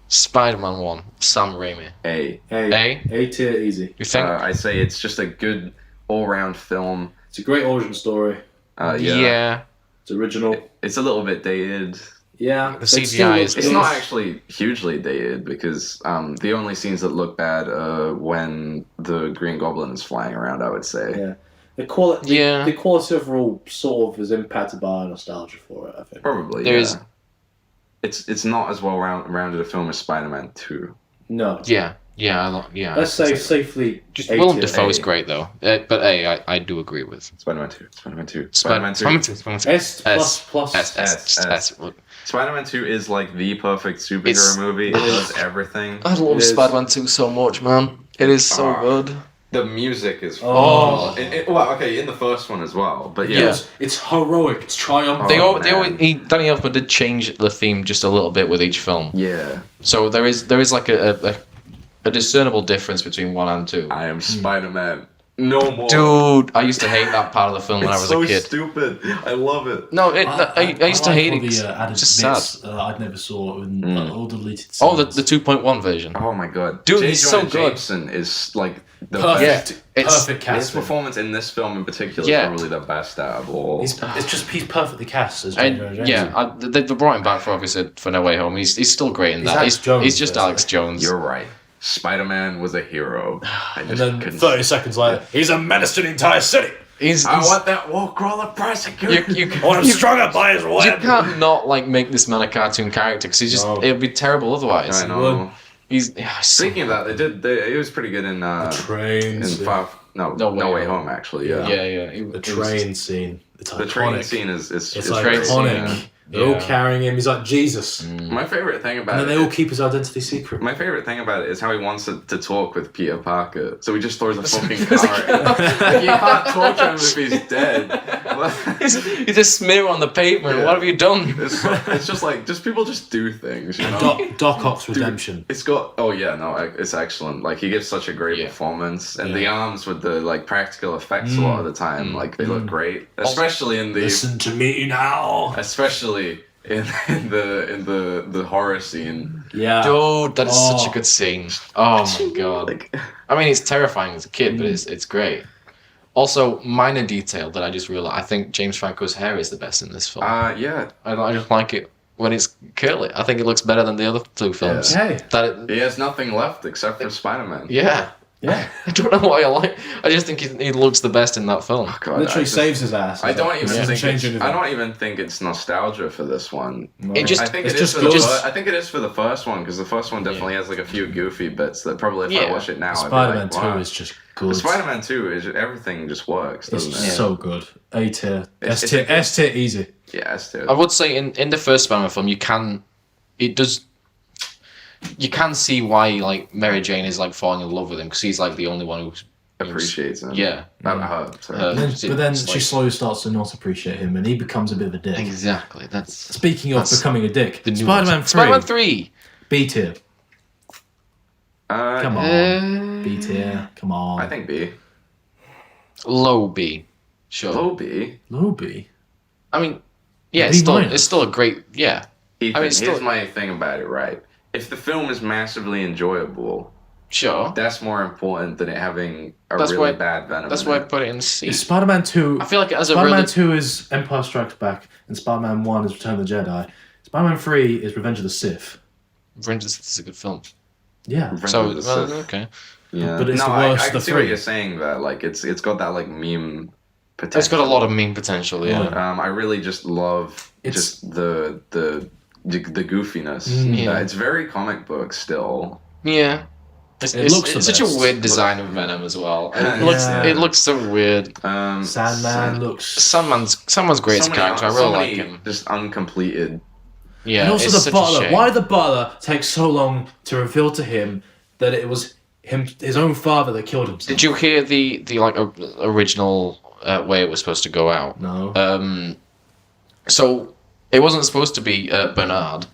Spider-Man 1, Sam Raimi. A. A tier easy. You think? I say it's just a good all-round film. It's a great origin story. Yeah. It's original. It's a little bit dated. Yeah. The CGI is- It's not actually hugely dated because the only scenes that look bad are when the Green Goblin is flying around, I would say. Yeah. The quality. Yeah. The quality overall sort of is impacted by nostalgia for it. I think. Probably. There's- Yeah. It's not as well rounded a film as Spider-Man 2. No. Yeah. Let's say safely. Just A Willem tier. Dafoe is A. great though, but I do agree with Spider-Man 2. Spider-Man 2. Spider-Man 2. S plus plus. S. Spider-Man 2 is like the perfect superhero It's- movie. It does everything. I love It is. Spider-Man 2 so much, man. It is so Ah. good. The music is. Oh. Well, okay, in the first one as well, but yeah. Yeah. It's heroic. It's triumphant. They Oh, always man. Danny Elfman did change the theme just a little bit with each film, Yeah. so there is like a discernible difference between 1 and 2. I am Spider-Man. No more. Dude, I used to hate that part of the film when I It's was so a kid. stupid. I love it. No, I used to hate it. The 'cause added it's just bits sad. I'd never saw in all the deleted scenes. Oh, the 2.1 version. Oh my god. Dude, J. he's Jonah so good. Jameson is like the Perfect. best. It's Perfect His casting. performance in this film in particular Yeah. is probably the best out of all. He's perfectly cast as J. Jonah Jameson. yeah. They brought him back for obviously for No Way Home. He's still great in He's that. Alex Jones, He's just basically. Alex Jones. You're right. Spider-Man was a hero. I And just then couldn't. 30 seconds later, he's a menace to the entire city. He's I want that wall crawler prosecutor. you I want him strung up by his You web. can't not like make this man a cartoon character because he's just No. it'd be terrible otherwise. I know. He's yeah, so- Speaking of that, it was pretty good in Train in scene. No No Way, Way Home actually. Yeah. yeah. The train scene. It's The iconic. train scene is It's great iconic. scene, yeah. They're all Yeah. carrying him. He's like Jesus. My favorite thing And about then it. they all keep his identity secret. My favorite thing about it is how he wants to talk with Peter Parker. So he just throws a fucking car at him. Like, you can't torture him if he's dead. You just smear on the pavement. Yeah. What have you done? It's just like, people just do things, you know? Doc Ock's redemption. It's got, oh yeah, no, it's excellent. Like, he gives such a great Yeah. performance. And Yeah. the arms with the, like, practical effects a lot of the time, like, they look great. Especially in the, Listen to me now. especially in the horror scene. Yeah. Dude, that is such a Oh. good scene. Oh my god. Like, I mean, it's terrifying as a kid, but it's great. Also, minor detail that I just realized, I think James Franco's hair is the best in this film. yeah, I just like it when it's curly. I think it looks better than the other two films. Hey. he has nothing left except for Spider-Man. Yeah. Yeah. I don't know why I like. I just think he looks the best in that film. Oh, God, Literally saves his ass. I don't even Doesn't think change anything. I don't even think it's nostalgia for this one. It just I think It's it is just for the good. I think it is for the first one because the first one definitely has like a few goofy bits that probably if I Yeah. watch it now, Spider-Man I'd be like, 2 wow. is just good. Spider-Man 2 is everything just works, It's doesn't it? so good. A tier. It's- S tier. S tier easy. Yeah, it's too. I would say in the first Spider-Man film, you can see why like Mary Jane is like falling in love with him because he's like the only one who Appreciates it. yeah. Not her. Sorry. But then It's she like- slowly starts to not appreciate him, and he becomes a bit of a dick. Exactly. That's Speaking of That's becoming a dick, the new Spider-Man one. 3, Spider-Man 3. B tier. Come on, Uh, B tier. Come on. I think B. Low B. Sure. Low B. low B. I mean, yeah, B minus. it's still a great yeah. Ethan, I mean, here's my thing about it, right? If the film is massively enjoyable, Sure. that's more important than it having a That's really why- bad Venom. That's in why I it. put it in C. Is Spider-Man 2... I feel like it has a Spider-Man really 2 is Empire Strikes Back, and Spider-Man 1 is Return of the Jedi. Spider-Man 3 is Revenge of the Sith. Rangers is a good film. Yeah. Revenge So of the well, Sith. okay. Yeah. But it's no, the I worst can of see three. what you're saying. That like it's got that like meme potential. It's got a lot of meme potential. Yeah. I really just love It's- just the goofiness. Yeah. It's very comic book still. Yeah. It's, It it's, looks the it's such a best. weird design of Venom as well. Yeah. It looks so weird. Sandman looks... Someone's great as a character. I really like him. Just uncompleted. Yeah. And also it's the such a butler. shame. Why did the butler take so long to reveal to him that it was his own father that killed himself? Did you hear the like original way it was supposed to go out? No. So it wasn't supposed to be Bernard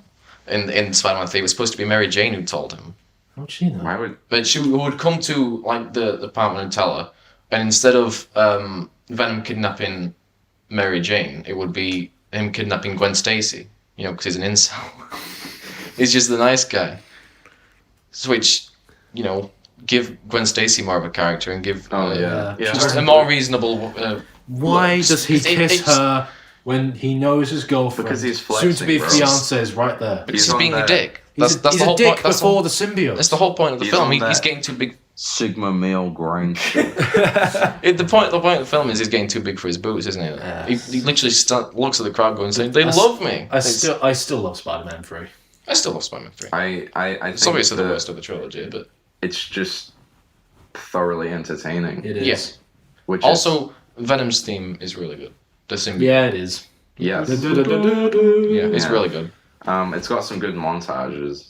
in Spider-Man 3. It was supposed to be Mary Jane who told him. How'd she know? Why would But she would come to like the apartment and tell her, and instead of Venom kidnapping Mary Jane, it would be him kidnapping Gwen Stacy. You know, because he's an incel. He's just the nice guy. Which, you know, give Gwen Stacy more of a character and give yeah. just a more reasonable. Why look. does he It- kiss it's- her when he knows his girlfriend? Because he's flexing, soon-to-be bro. fiance is right there. Because He's he's on being a that- dick. He's That's a the whole dick point. That's before the, the symbiote. that's the whole point of the He's film. on He's that- getting too big. Sigma male grind. The point of the film is he's getting too big for his boots, isn't it? He literally looks at the crowd going, saying, "They love me." I still love Spider-Man 3. I still love Spider-Man 3. I think It's obviously the that worst of the trilogy, but it's just thoroughly entertaining. It is. yes. Which Also, Venom's theme is really good. The symbiote. Yeah, it is. yes, Yeah, it's Yeah. really good. it's got some good montages.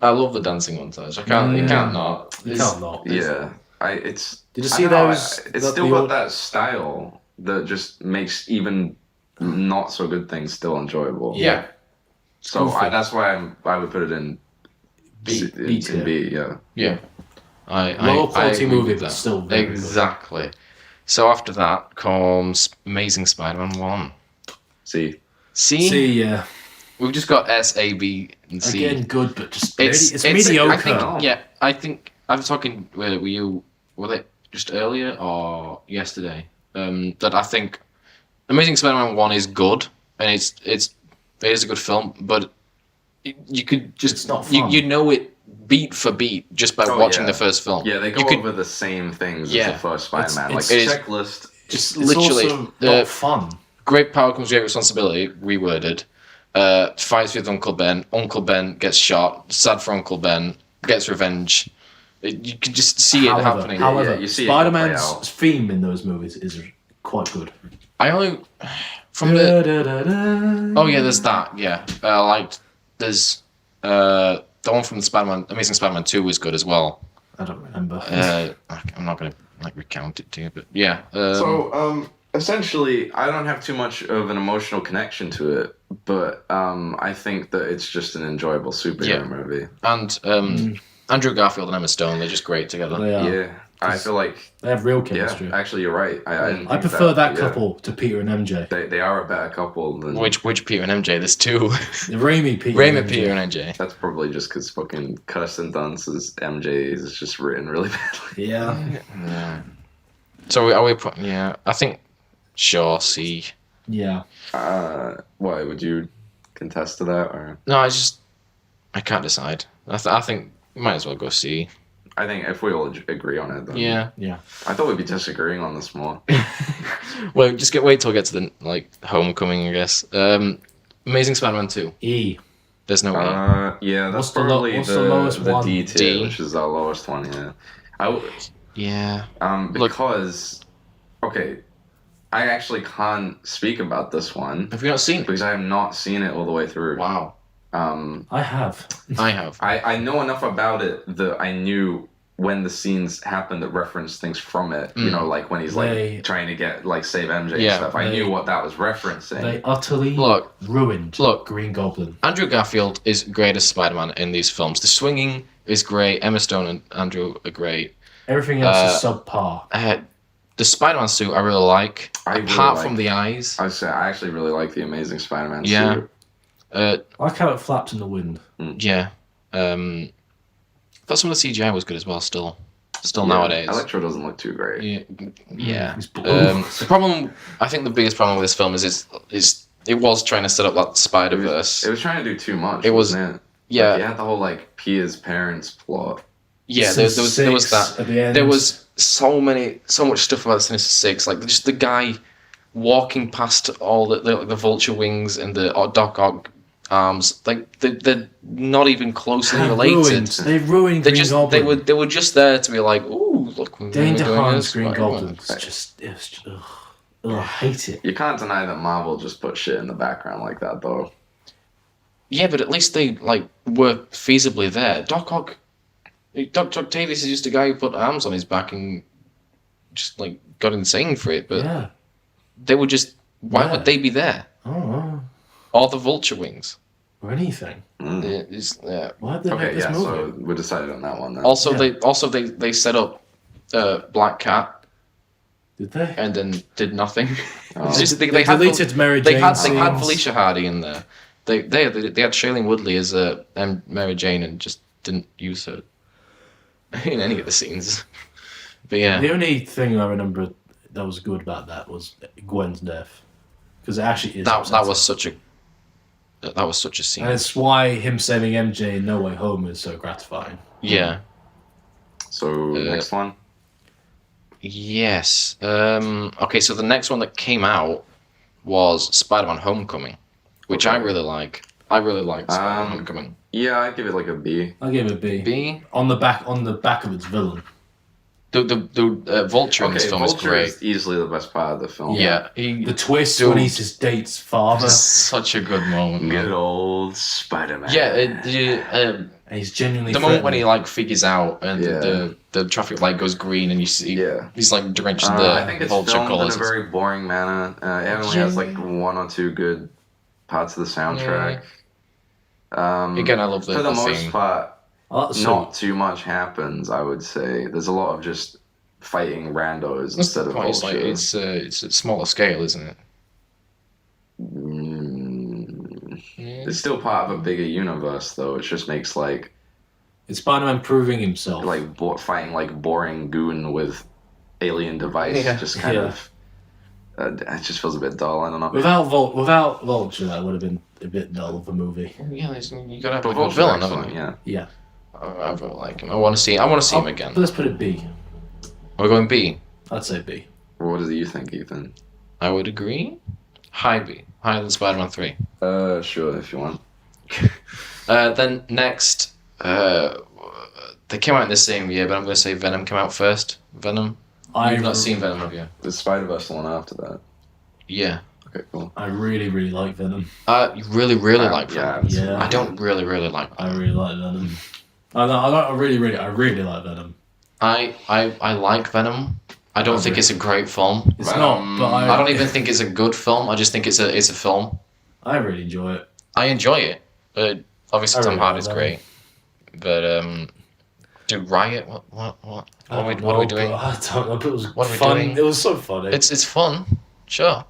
I love the dancing montage. I can't. You can't not. You It's- can't not. Yeah, Did you I see don't know, those? It's still got that style that just makes even not so good things still enjoyable. Yeah. So goofy. that's why I would put it in B in tier. B. Yeah. Yeah. Low quality agree movie, with but that. still very good. Exactly. So after that comes Amazing Spider-Man 1. See. C. See, yeah. We've just got S, A, B, and C. Again, good, but just It's mediocre. I think I was talking with you. Was it just earlier or yesterday? That I think Amazing Spider-Man 1 is good, and it is a good film, but you could just It's not fun. you know it beat for beat just by Oh, watching yeah. the first film. Yeah, they go You could- over the same things Yeah. as the first Spider-Man. It's- Like it is- checklist. It's literally, also not fun. Great power comes great responsibility. Reworded. Fights with Uncle Ben. Uncle Ben gets shot. Sad for Uncle Ben. Gets revenge. You can just see it happening. However, Yeah, you see it play Spider-Man's out. theme in those movies is quite good. I only from the oh yeah, there's that yeah. There's the one from the Spider-Man Amazing Spider-Man 2 was good as well. I don't remember. I'm not gonna recount it to you, but yeah. So, essentially, I don't have too much of an emotional connection to it, but I think that it's just an enjoyable superhero Yeah. movie. and Andrew Garfield and Emma Stone, they're just great together. They are. Yeah. I feel like They have real chemistry. yeah. Actually, you're right. I didn't I think prefer that yeah. couple to Peter and MJ. They are a better couple than. Which Peter and MJ? There's two. The Raimi Peter. Raymond, and MJ. Peter, and MJ. That's probably just because fucking Kirsten Dunst's MJ is just written really badly. Yeah. Yeah. So are we putting? Yeah, I think. Sure. C. Yeah. Why would you contest to that or? No, I can't decide. I think we might as well go C. I think if we all agree on it, then Yeah. I thought we'd be disagreeing on this more. Well, just wait till we get to the Homecoming, I guess. Amazing Spider-Man 2. E. There's no E. Yeah, that's What's the probably what's the lowest the one? D tier, D. which is our lowest one. Yeah, Yeah. because okay, I actually can't speak about this one Have you not seen it? because I have not seen it all the way through. Wow. I have. I have. I know enough about it that I knew when the scenes happened that referenced things from it. You know, like when he's trying to get save MJ and stuff. I knew what that was referencing. They utterly ruined Green Goblin. Andrew Garfield is great as Spider-Man in these films. The swinging is great. Emma Stone and Andrew are great. Everything else is subpar. The Spider-Man suit I really like. Apart from the eyes. I actually really like the Amazing Spider-Man Yeah. suit. I like how it flapped in the wind. Yeah. Thought some of the CGI was good as well. Still nowadays. Electro doesn't look too great. Yeah. He's blue. The problem, I think, the biggest problem with this film is it was trying to set up that Spider-Verse. It was trying to do too much. It was. Wasn't it? Yeah. You had the whole Pia's parents plot. Yeah. There was that. At the end. There was so much stuff about Sinister Six. Like just the guy walking past all the vulture wings and the Doc Ock arms. Like they're not even closely related. They ruined Green Goblin. They were just there to be like, ooh, look, we're Dane doing DeHaan's this. Green Right, Goblin. It was just ugh, I hate it. You can't deny that Marvel just put shit in the background like that, though. Yeah, but at least they were feasibly there. Doc Ock, Doc Davis is just a guy who put arms on his back and just got insane for it. But Yeah. they were just. Why would they be there? Oh. Or the vulture wings. Or anything. Yeah. Why did they make this movie? So we decided on that one then. Also, they set up Black Cat Did they? and then did nothing. Oh. It's just, They had deleted Mary They Jane had scenes. Felicia Hardy in there. They had Shailene Woodley as Mary Jane and just didn't use her in any of the scenes. But yeah, The only thing I remember that was good about that was Gwen's death. Because it actually is. that was such a scene. And it's why him saving MJ in No Way Home is so gratifying. Yeah. So next one. Yes. Okay, so the next one that came out was Spider-Man: Homecoming, which I really like. I really liked Spider-Man: Homecoming. Yeah, I'd give it a B. I'll give it a B. B. On the back of its villain. The Vulture in this film is Vulture great. is easily the best part of the film. Yeah, The twist Dude. when he's his date's father. such a good moment. man. Good old Spider-Man. Yeah, And he's genuinely the moment when threatening. he figures out and the traffic light goes green and you see he's drenched in I think the it's Vulture filmed colours. in a very boring manner. It only has one or two good parts of the soundtrack. Again, I love the For the theme. most part, I like the suit. not too much happens. I would say there's a lot of just fighting randos That's the instead of point. Vulture. It's a smaller scale, isn't it? It's still part of a bigger universe, though. It just makes It's Spider-Man proving himself. fighting boring goon with alien device. Yeah. Just kind of. It just feels a bit dull. I don't know. Without Vulture, that would have been a bit dull of a movie. Yeah, you gotta have But a good Vulture's villain, excellent, haven't you? yeah. Yeah. I really like him. I want to see him again. But let's put it B. We're going B. I'd say B. What do you think, Ethan? I would agree. High B. Higher than Spider-Man 3. Sure, if you want. Then next, they came out in the same year, but I'm going to say Venom came out first. Venom. You've not seen Venom, have you? The Spider-Verse one after that. Yeah. Okay, cool. I really, really like Venom. You really like Venom. Yeah. I don't really like I Venom. really like Venom. I really like Venom. I like Venom. I don't think it's a great film. It's not, but I don't even think it's a good film. I just think it's a film. I really enjoy it. I enjoy it. But obviously I Tom really Hardy's like great. But Do riot? What are we doing? I don't know, but it was What are we fun. doing? It was so funny. It's fun, sure.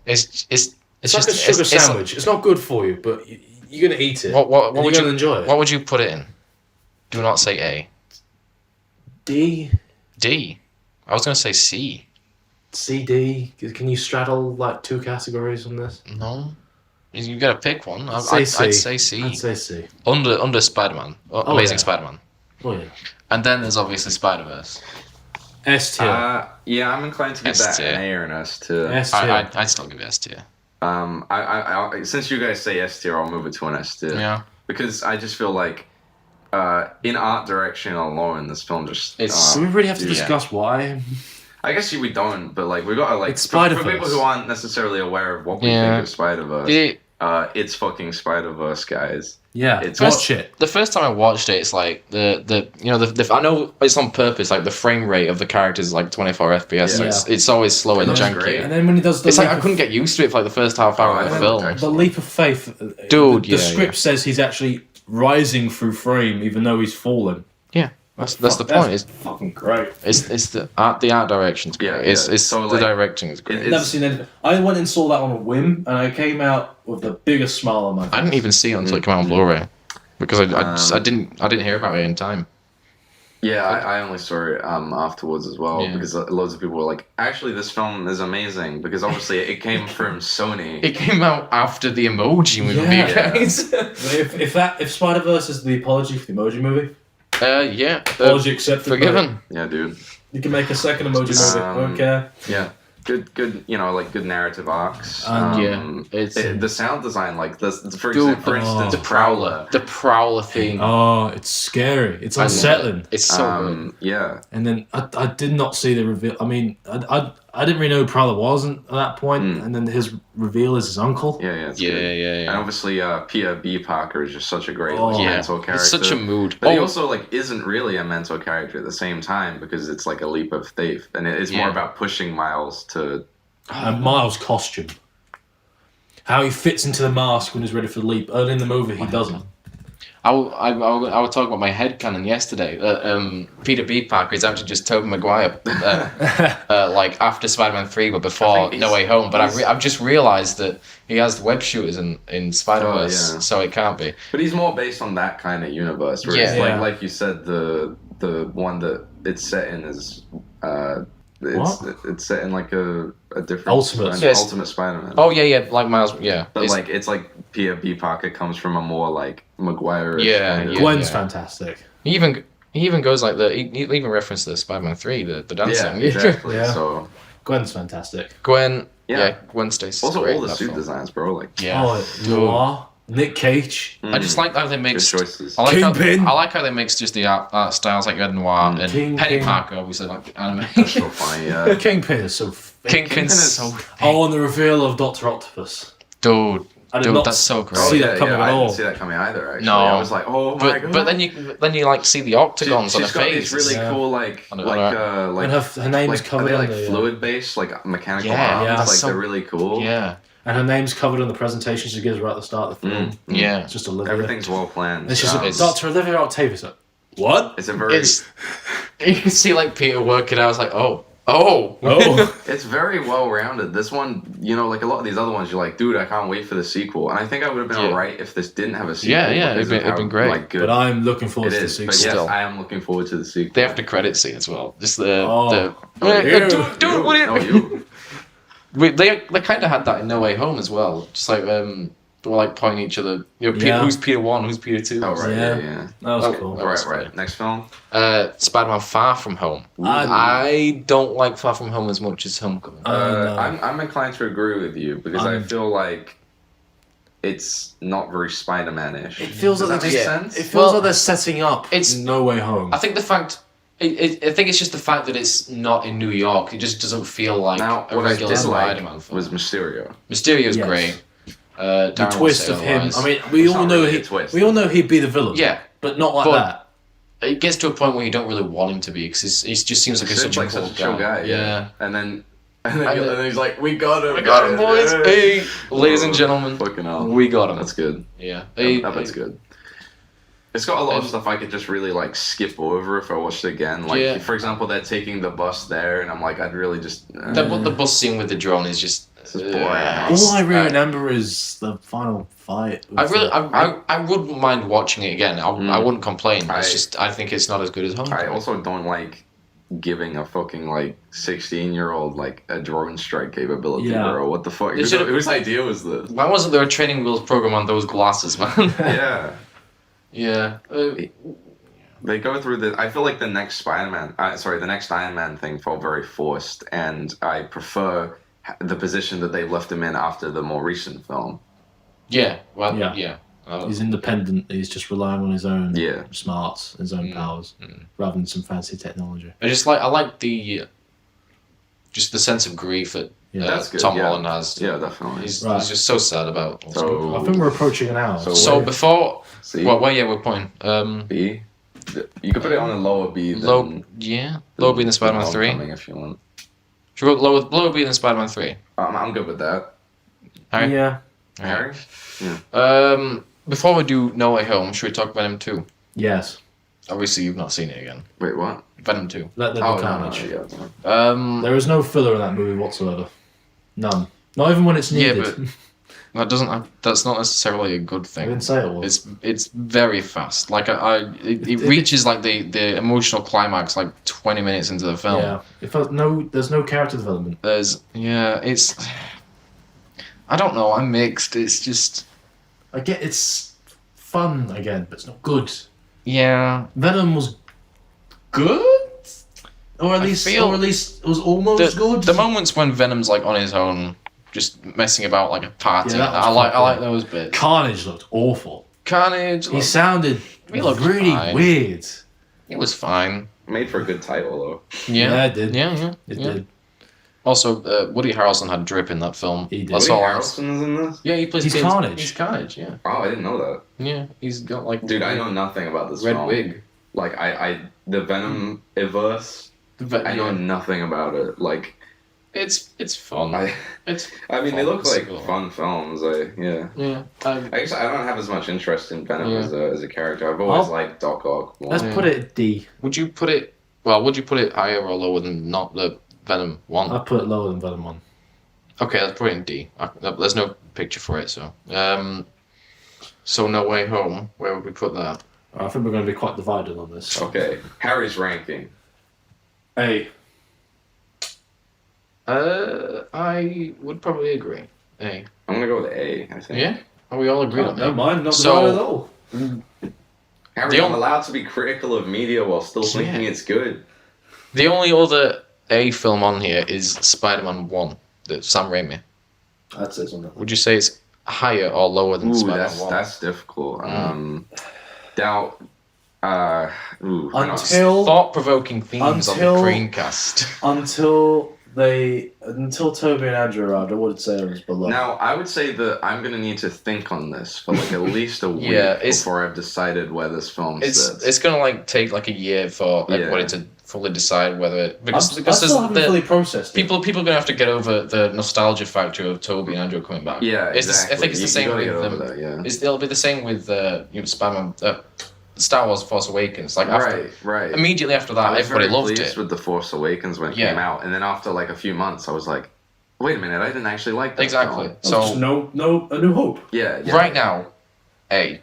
It's It's like a sugar sandwich. It's not good for you, but you're gonna eat it. What and would you're you gonna enjoy it? What would you put it in? Do not say A. D, D. I was gonna say C. C, D. Can you straddle like two categories on this? No. You gotta pick one. I'd Say C. say C. I'd say C. Under Spider-Man. Amazing yeah. Spider-Man. Oh yeah. And then there's obviously Spider-Verse. S tier. Yeah, I'm inclined to give S that tier. an A or an S tier. S tier. I'd still give it S tier. I since you guys say S tier, I'll move it to an S tier. Yeah. Because I just feel like, in art direction alone, this film just It's- Do we really have to yeah. discuss why? I guess we don't, but like we gotta like It's for Spider-Verse. people who aren't necessarily aware of what we Yeah. think of Spider-Verse. It's fucking Spider-Verse, guys. Yeah. It's- Watch it. The first time I watched it, it's like the I know it's on purpose. Like the frame rate of the characters is like 24 FPS. Yeah. So it's always slow and looks janky. great. And then when he does the It's like leap I of- couldn't get used to it for like the first half hour of the I film. know. the leap of faith. Dude, the yeah, script says he's actually rising through frame, even though he's fallen. Yeah, that's the point. It's fucking great. the art direction's great. Yeah, It's yeah. So, the like, direction is great. It's- Never seen anything. I went and saw that on a whim, and I came out with the biggest smile on my face. I didn't even see it until it came out on Blu-ray because I didn't hear about it in time. Yeah, I only saw it afterwards as well Yeah. because loads of people were like, actually, this film is amazing because obviously it came from Sony. It came out after the Emoji movie, Yeah. guys. But if Spider-Verse is the apology for the Emoji Movie, Yeah. apology accepted. Forgiven. Yeah, dude. You can make a second Emoji movie. I don't care. Yeah. Good, like good narrative arcs. It's The sound design, like for Dude, instance, the Prowler. The Prowler thing. Oh, it's scary. It's unsettling. It's so good. Yeah. And then I did not see the reveal. I mean, I didn't really know who Prowler wasn't at that point. And then his reveal is his uncle. Yeah, it's Yeah, good. yeah. And obviously, Peter B. Parker is just such a great Oh, Yeah, mentor character. it's such a mood. But he also isn't really a mentor character at the same time because it's like a leap of faith, and it's more Yeah. about pushing Miles to. And Miles' costume. How he fits into the mask when he's ready for the leap. Early in the movie, he doesn't. I was talking about my headcanon yesterday. Peter B. Parker is actually just Tobey Maguire, like after Spider-Man 3, but before No Way Home. But I've just realised that he has web shooters in Spider-Verse, Oh, yeah. so it can't be. But he's more based on that kind of universe, where it's Yeah. like you said, the one that it's set in is. It's set in like a different Ultimate. Yes. Ultimate Spider-Man. Oh yeah, like Miles. Yeah, But it's like Peter B. Parker comes from a more like Maguire. Yeah, yeah. Gwen's fantastic. he even goes like he even referenced the Spider-Man 3, the dancing. Yeah, exactly. Yeah. So Gwen's fantastic. Gwen. Yeah. Yeah, Gwen Stacy's also great all the in that suit film. designs, bro. Like Yeah. Oh, Noir, Nick Cage. I just like how they good mixed. choices. I Kingpin. like how they mixed just the art styles like Red Noir and Kingpin. Penny Parker, obviously like anime. So funny, yeah. Kingpin is so fake. Kingpin's is- so Oh, and the reveal of Dr. Octopus. dude. I did Dude, not that's so great. see that coming at I all. didn't see that coming either. Actually, No. I was like, oh my god. But then you like see the octagons on her she's got face. these really Yeah. cool On her- And her name is like, covered are they on like the fluid based, like mechanical Yeah, arms? yeah. Like So- they're really cool. Yeah, and her name's covered on the presentation she gives right at the start of the film. yeah. It's just Olivia. Everything's well planned. And she's like, It's- Dr. Olivia Octavius. Like, what? It's a very It's you can see like Peter working out. I was like, oh. Oh. It's very well rounded. This one, like a lot of these other ones, you're like, dude, I can't wait for the sequel. And I think I would have been Yeah. alright if this didn't have a sequel. Yeah, because it'd of been how, great. Like, good But I'm looking forward it to the is. sequel. But yes, Still. I am looking forward to the sequel. They have the credit scene as well. Just the Oh. dude, what are you. They kind of had that in No Way Home as well. Just like they were like pointing each other. Peter, Yeah. who's Peter 1, who's Peter 2. Oh right, Yeah. yeah. That was Oh, cool. that was Right. Next film. Spider-Man Far From Home. I don't like Far From Home as much as Homecoming. No. I'm inclined to agree with you because I feel like it's not very Spider-Man-ish. It feels Does like that they're make just- sense? It feels Well, like they're setting up. it's- No Way Home. I think the fact. I think it's just the fact that it's not in New York. It just doesn't feel like Now, a what I regular did like Spider-Man film. was Mysterio. Mysterio's Yes. great. The Darren will twist say of him. otherwise. I mean, we It's all not know really a twist. we all know he'd be the villain. Yeah. but not like But- that. It gets to a point where you don't really want him to be because he just seems like such a like cool such a chill guy. Yeah. And then And then- he's like, we got him. We got him, boys. Yeah. Hey, ladies and gentlemen, Fucking hell. we got him. That's good. Yeah. That's good. It's got a lot of And- stuff I could just really like skip over if I watched it again. Like, Yeah. for example, they're taking the bus there, and I'm like, I'd really just. The bus scene with the drone is just. This is boring. All I really uh, remember is the final fight. I with really, the- I wouldn't mind watching it again. I wouldn't complain. I- It's just I think it's not as good as Homecoming. I also don't like giving a fucking like 16-year-old like a drone strike capability, Yeah. bro. What the fuck? They should've- Whose idea was this? Why wasn't there a training wheels program on those glasses, man? Yeah. yeah. They go through the. I feel like the next Spider-Man, the next Iron Man thing felt very forced, and I prefer the position that they left him in after the more recent film. Yeah. Well. Yeah. Yeah. He's independent. He's just relying on his own Yeah. smarts, his own powers, rather than some fancy technology. I like the just the sense of grief that Yeah. That's good, Tom yeah. Holland has. Yeah, definitely. He's Right. just so sad about. what's going on. I think we're approaching an hour. So before, See, well, yeah, we're pointing. B. You could put it on a lower B than Lower B than Spider-Man 3. Homecoming if you want. Should we go lower B than Spider-Man 3? I'm good with that. Harry? Yeah. Harry? Before we do No Way Home, should we talk Venom 2? Yes. Obviously, you've not seen it again. Wait, what? Venom 2. Let there Oh, be no, carnage. yeah. There is no filler in that movie whatsoever. None. Not even when it's Yeah, needed. but that's not necessarily a good I thing. didn't say it was. It's very fast. Like it reaches like the emotional climax like 20 minutes into the film. Yeah. It felt there's no character development. It's I don't know. I'm mixed. It's just I get it's fun again, but it's not good. yeah. Venom was good, or at I least feel- it was almost good. The moments when Venom's like on his own, just messing about like a party. Yeah, that was I like quite cool. those bits. Carnage looked awful. Carnage. He sounded He looked really fine. weird. It was fine. Made for a good title, though. Yeah, it did. Yeah. It did. Also, Woody Harrelson had drip in that film. He did. That's Woody all I- Harrelson is in this? Yeah, he plays. He's Carnage. He's Carnage. Yeah. Oh, I didn't know that. Yeah. He's got like. Dude, I know nothing about this red film. wig. Like, the Venom verse, I know nothing about it. Like, It's fun. It's. I mean, they fun. look It's like cool. fun films. Yeah. Yeah. I guess I don't have as much interest in Venom Yeah. as a character. I've always I'll- liked Doc Ock more. Let's Yeah. put it at D. Would you put it? Well, would you put it higher or lower than not the Venom one? I'd put it lower than Venom 1. Okay, let's put it in D. There's no picture for it, so. So No Way Home. Where would we put that? I think we're going to be quite divided on this. Okay, Harry's ranking. A. I would probably agree. A. I'm gonna go with A, I think. Yeah? Are we all agreed on No, that? mine, not So- divided at all. Harry, The I'm only- allowed to be critical of media while still thinking Yeah. it's good. The only other A film on here is Spider-Man 1, the Sam Raimi. I'd say something. Would you say it's higher or lower than Ooh, Spider-Man 1? that's difficult. Mm. Doubt. I don't know. Until Thought-provoking themes on the Until- CraneCast. until Toby and Andrew arrived, I would say it was below. Now, I would say that I'm gonna need to think on this for like at least a week Yeah, it's- before I've decided where this film It's sits. gonna like take like a year for Yeah. everybody to fully decide whether it I because still there's haven't fully processed it. people are gonna have to get over the nostalgia factor of Toby and Andrew coming back. Yeah, It's exactly. I think it's the You same gotta with get over them. that, yeah. It'll be the same with Spider-Man, Star Wars: Force Awakens. Like after, Right. immediately after I that, was everybody very loved pleased it. with The Force Awakens when it Yeah. came out, and then after like a few months, I was like, wait a minute, I didn't actually like that Exactly. film. Just So A New Hope. Yeah, yeah. right now, A,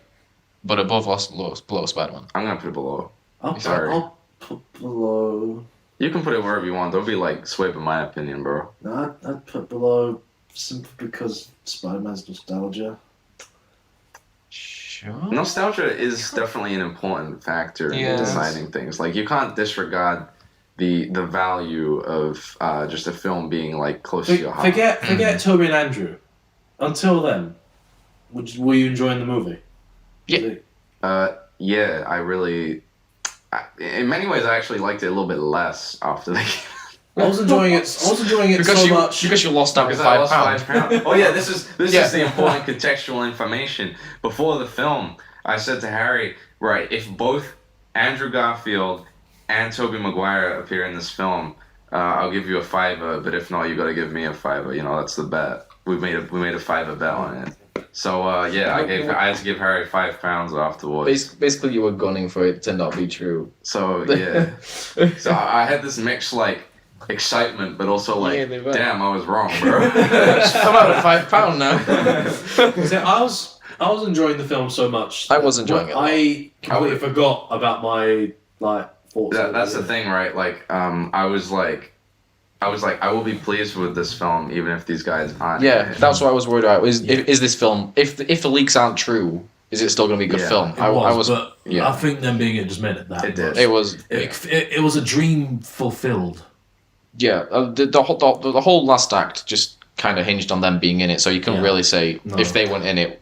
but above below Spider-Man. I'm gonna put it below. Sorry. I'll put below. You can put it wherever you want. Don't be like swayed by my opinion, bro. No, I'd put below simply because Spider-Man's nostalgia. Sure. Nostalgia is definitely an important factor in Yes. deciding things. Like you can't disregard the value of just a film being like close to your heart. Forget Toby and Andrew. Until then, were you enjoying the movie? Yeah. Yeah, I really. In many ways, I actually liked it a little bit less after they. I was enjoying it. Because so you much. because you lost out Because £5. I lost £5. Oh yeah, this is Yeah. the important contextual information. Before the film, I said to Harry, right, if both Andrew Garfield and Tobey Maguire appear in this film, I'll give you a $5. But if not, you got to give me a $5. You know, that's the bet. We made a $5 bet on it. So yeah, I had to give Harry £5 afterwards. Basically, you were gunning for it to not be true. So yeah, so I had this mixed like excitement, but also like, Yeah, they were. damn, I was wrong, bro. I'm out at £5 now. So I was enjoying the film so much. I was enjoying it a lot. I completely forgot about my like thoughts. That's the thing, right? Like, I was like, I will be pleased with this film, even if these guys aren't. Yeah, that's what I was worried about. Is this film, if the leaks aren't true, is it still going to be a good Yeah. film? It was, but yeah. I think them being it just made it that. It did. much. It was, It was a dream fulfilled. yeah. The whole last act just kind of hinged on them being in it, so you couldn't Yeah. really say No. if they weren't in it,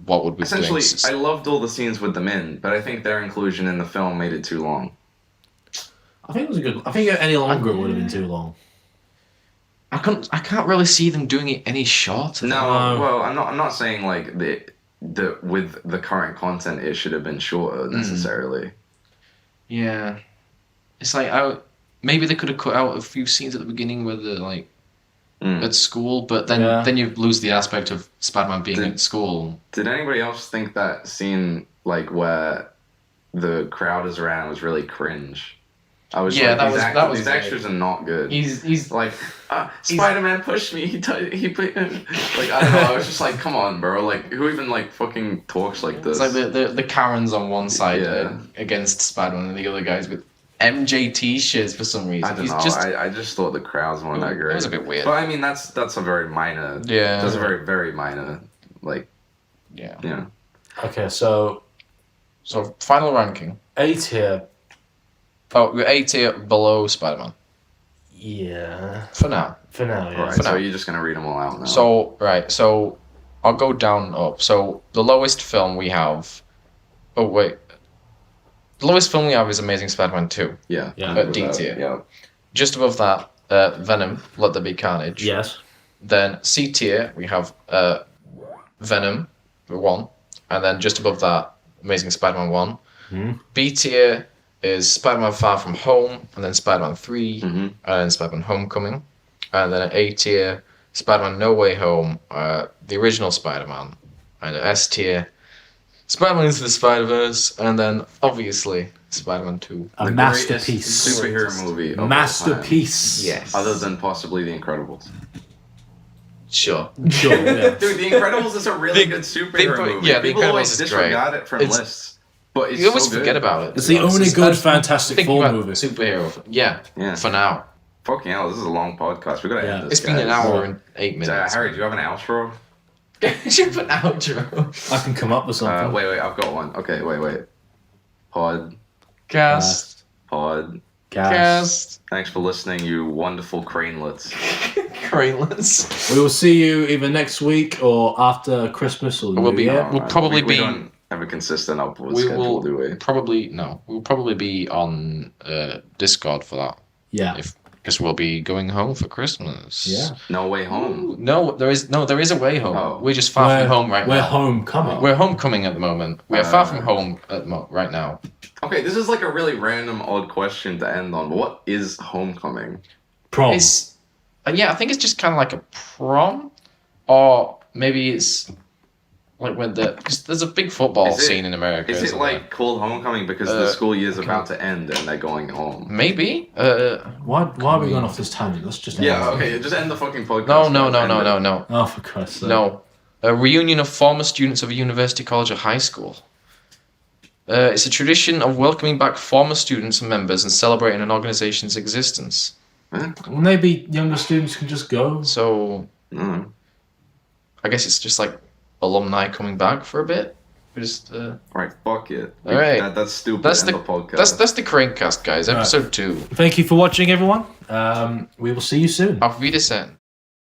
what would we be doing? Essentially, I loved all the scenes with them in, but I think their inclusion in the film made it too long. I think it was a good. I think any longer it would have been too long. I can't really see them doing it any shorter. No, well, I'm not saying like the with the current content it should have been shorter necessarily. Yeah, it's like maybe they could have cut out a few scenes at the beginning where they're like at school, but then you lose the aspect of Spider-Man being at school. Did anybody else think that scene like where the crowd is around was really cringe? I was Yeah, like, that was these weird. extras are not good. He's Like, Spider-Man pushed me. He put like, I don't know. I was just like, come on, bro. Like, who even like fucking talks like this? It's like the Karens on one side Yeah. against Spider-Man, and the other guys with MJ T-shirts for some reason. I don't know. I just thought the crowds weren't that great. It was a bit weird. But I mean, that's a very minor. Yeah. That's a very very minor. Like, Yeah. yeah. Okay, so So final ranking. A tier. Oh, we're A tier below Spider-Man Yeah. for now. For now, yeah. Alright, For so now. you're just gonna read them all out now. So so I'll go down up. So the lowest film we have. Oh wait. The lowest film we have is Amazing Spider-Man 2. yeah. Yeah. At D tier. Yeah. Just above that, Venom, Let There Be Carnage. Yes. Then C tier, we have Venom, 1. And then just above that, Amazing Spider-Man 1. Mhm. B tier is Spider-Man Far From Home, and then Spider-Man 3, and then Spider-Man Homecoming. And then at A tier, Spider-Man No Way Home, the original Spider-Man. And at S tier, Spider-Man Into the Spider-Verse, and then obviously Spider-Man 2. A The masterpiece. greatest superhero movie. Of all Masterpiece. Yes. time, other than possibly The Incredibles. Sure. Sure, yeah. Dude, The Incredibles is a really The- good superhero the- movie. yeah, The People always Incredibles is great. disregard it from It's- lists, but it's You always so good. forget about it. It's the only good Fantastic Think Four about movie. superhero. Yeah, Yeah. for now. Fucking hell, this is a long podcast. We gotta Yeah. end this. It's been an guys. hour and 8 So, minutes. Harry, do you have an outro? Should put an outro. I can come up with something. Wait, I've got one. Okay, wait. Pod. Cast. Thanks for listening, you wonderful cranelets. Cranelets. We will see you either next week or after Christmas or We'll New be- Year. We'll probably we be- don't have a consistent upload We schedule, will do we? We'll probably be on Discord for that. Yeah. Because we'll be going home for Christmas. Yeah. No way home. No, there is a way home. Oh. We're just far from home right We're now. homecoming. We're homecoming at the moment. We're far from home right now. Okay, this is like a really random, odd question to end on. But what is homecoming? Prom. It's I think it's just kind of like a prom, or maybe it's like when because there's a big football Is it- scene in America. Is it isn't like called homecoming because the school year's about to end and they're going home? there? Maybe? Why are we going off this tangent? Let's just end Yeah, it. okay, just end the fucking podcast. No. End it. Oh, for Christ's sake. No. A reunion of former students of a university, college, or high school. It's a tradition of welcoming back former students and members and celebrating an organization's existence. Well, maybe younger students can just go. So Mm. I guess it's just like alumni coming back for a bit. We just Right, fuck it. All right. That's stupid. That's End the the podcast. that's the CraneCast, guys. Episode 2. Thank you for watching, everyone. We will see you soon. Auf Wiedersehen.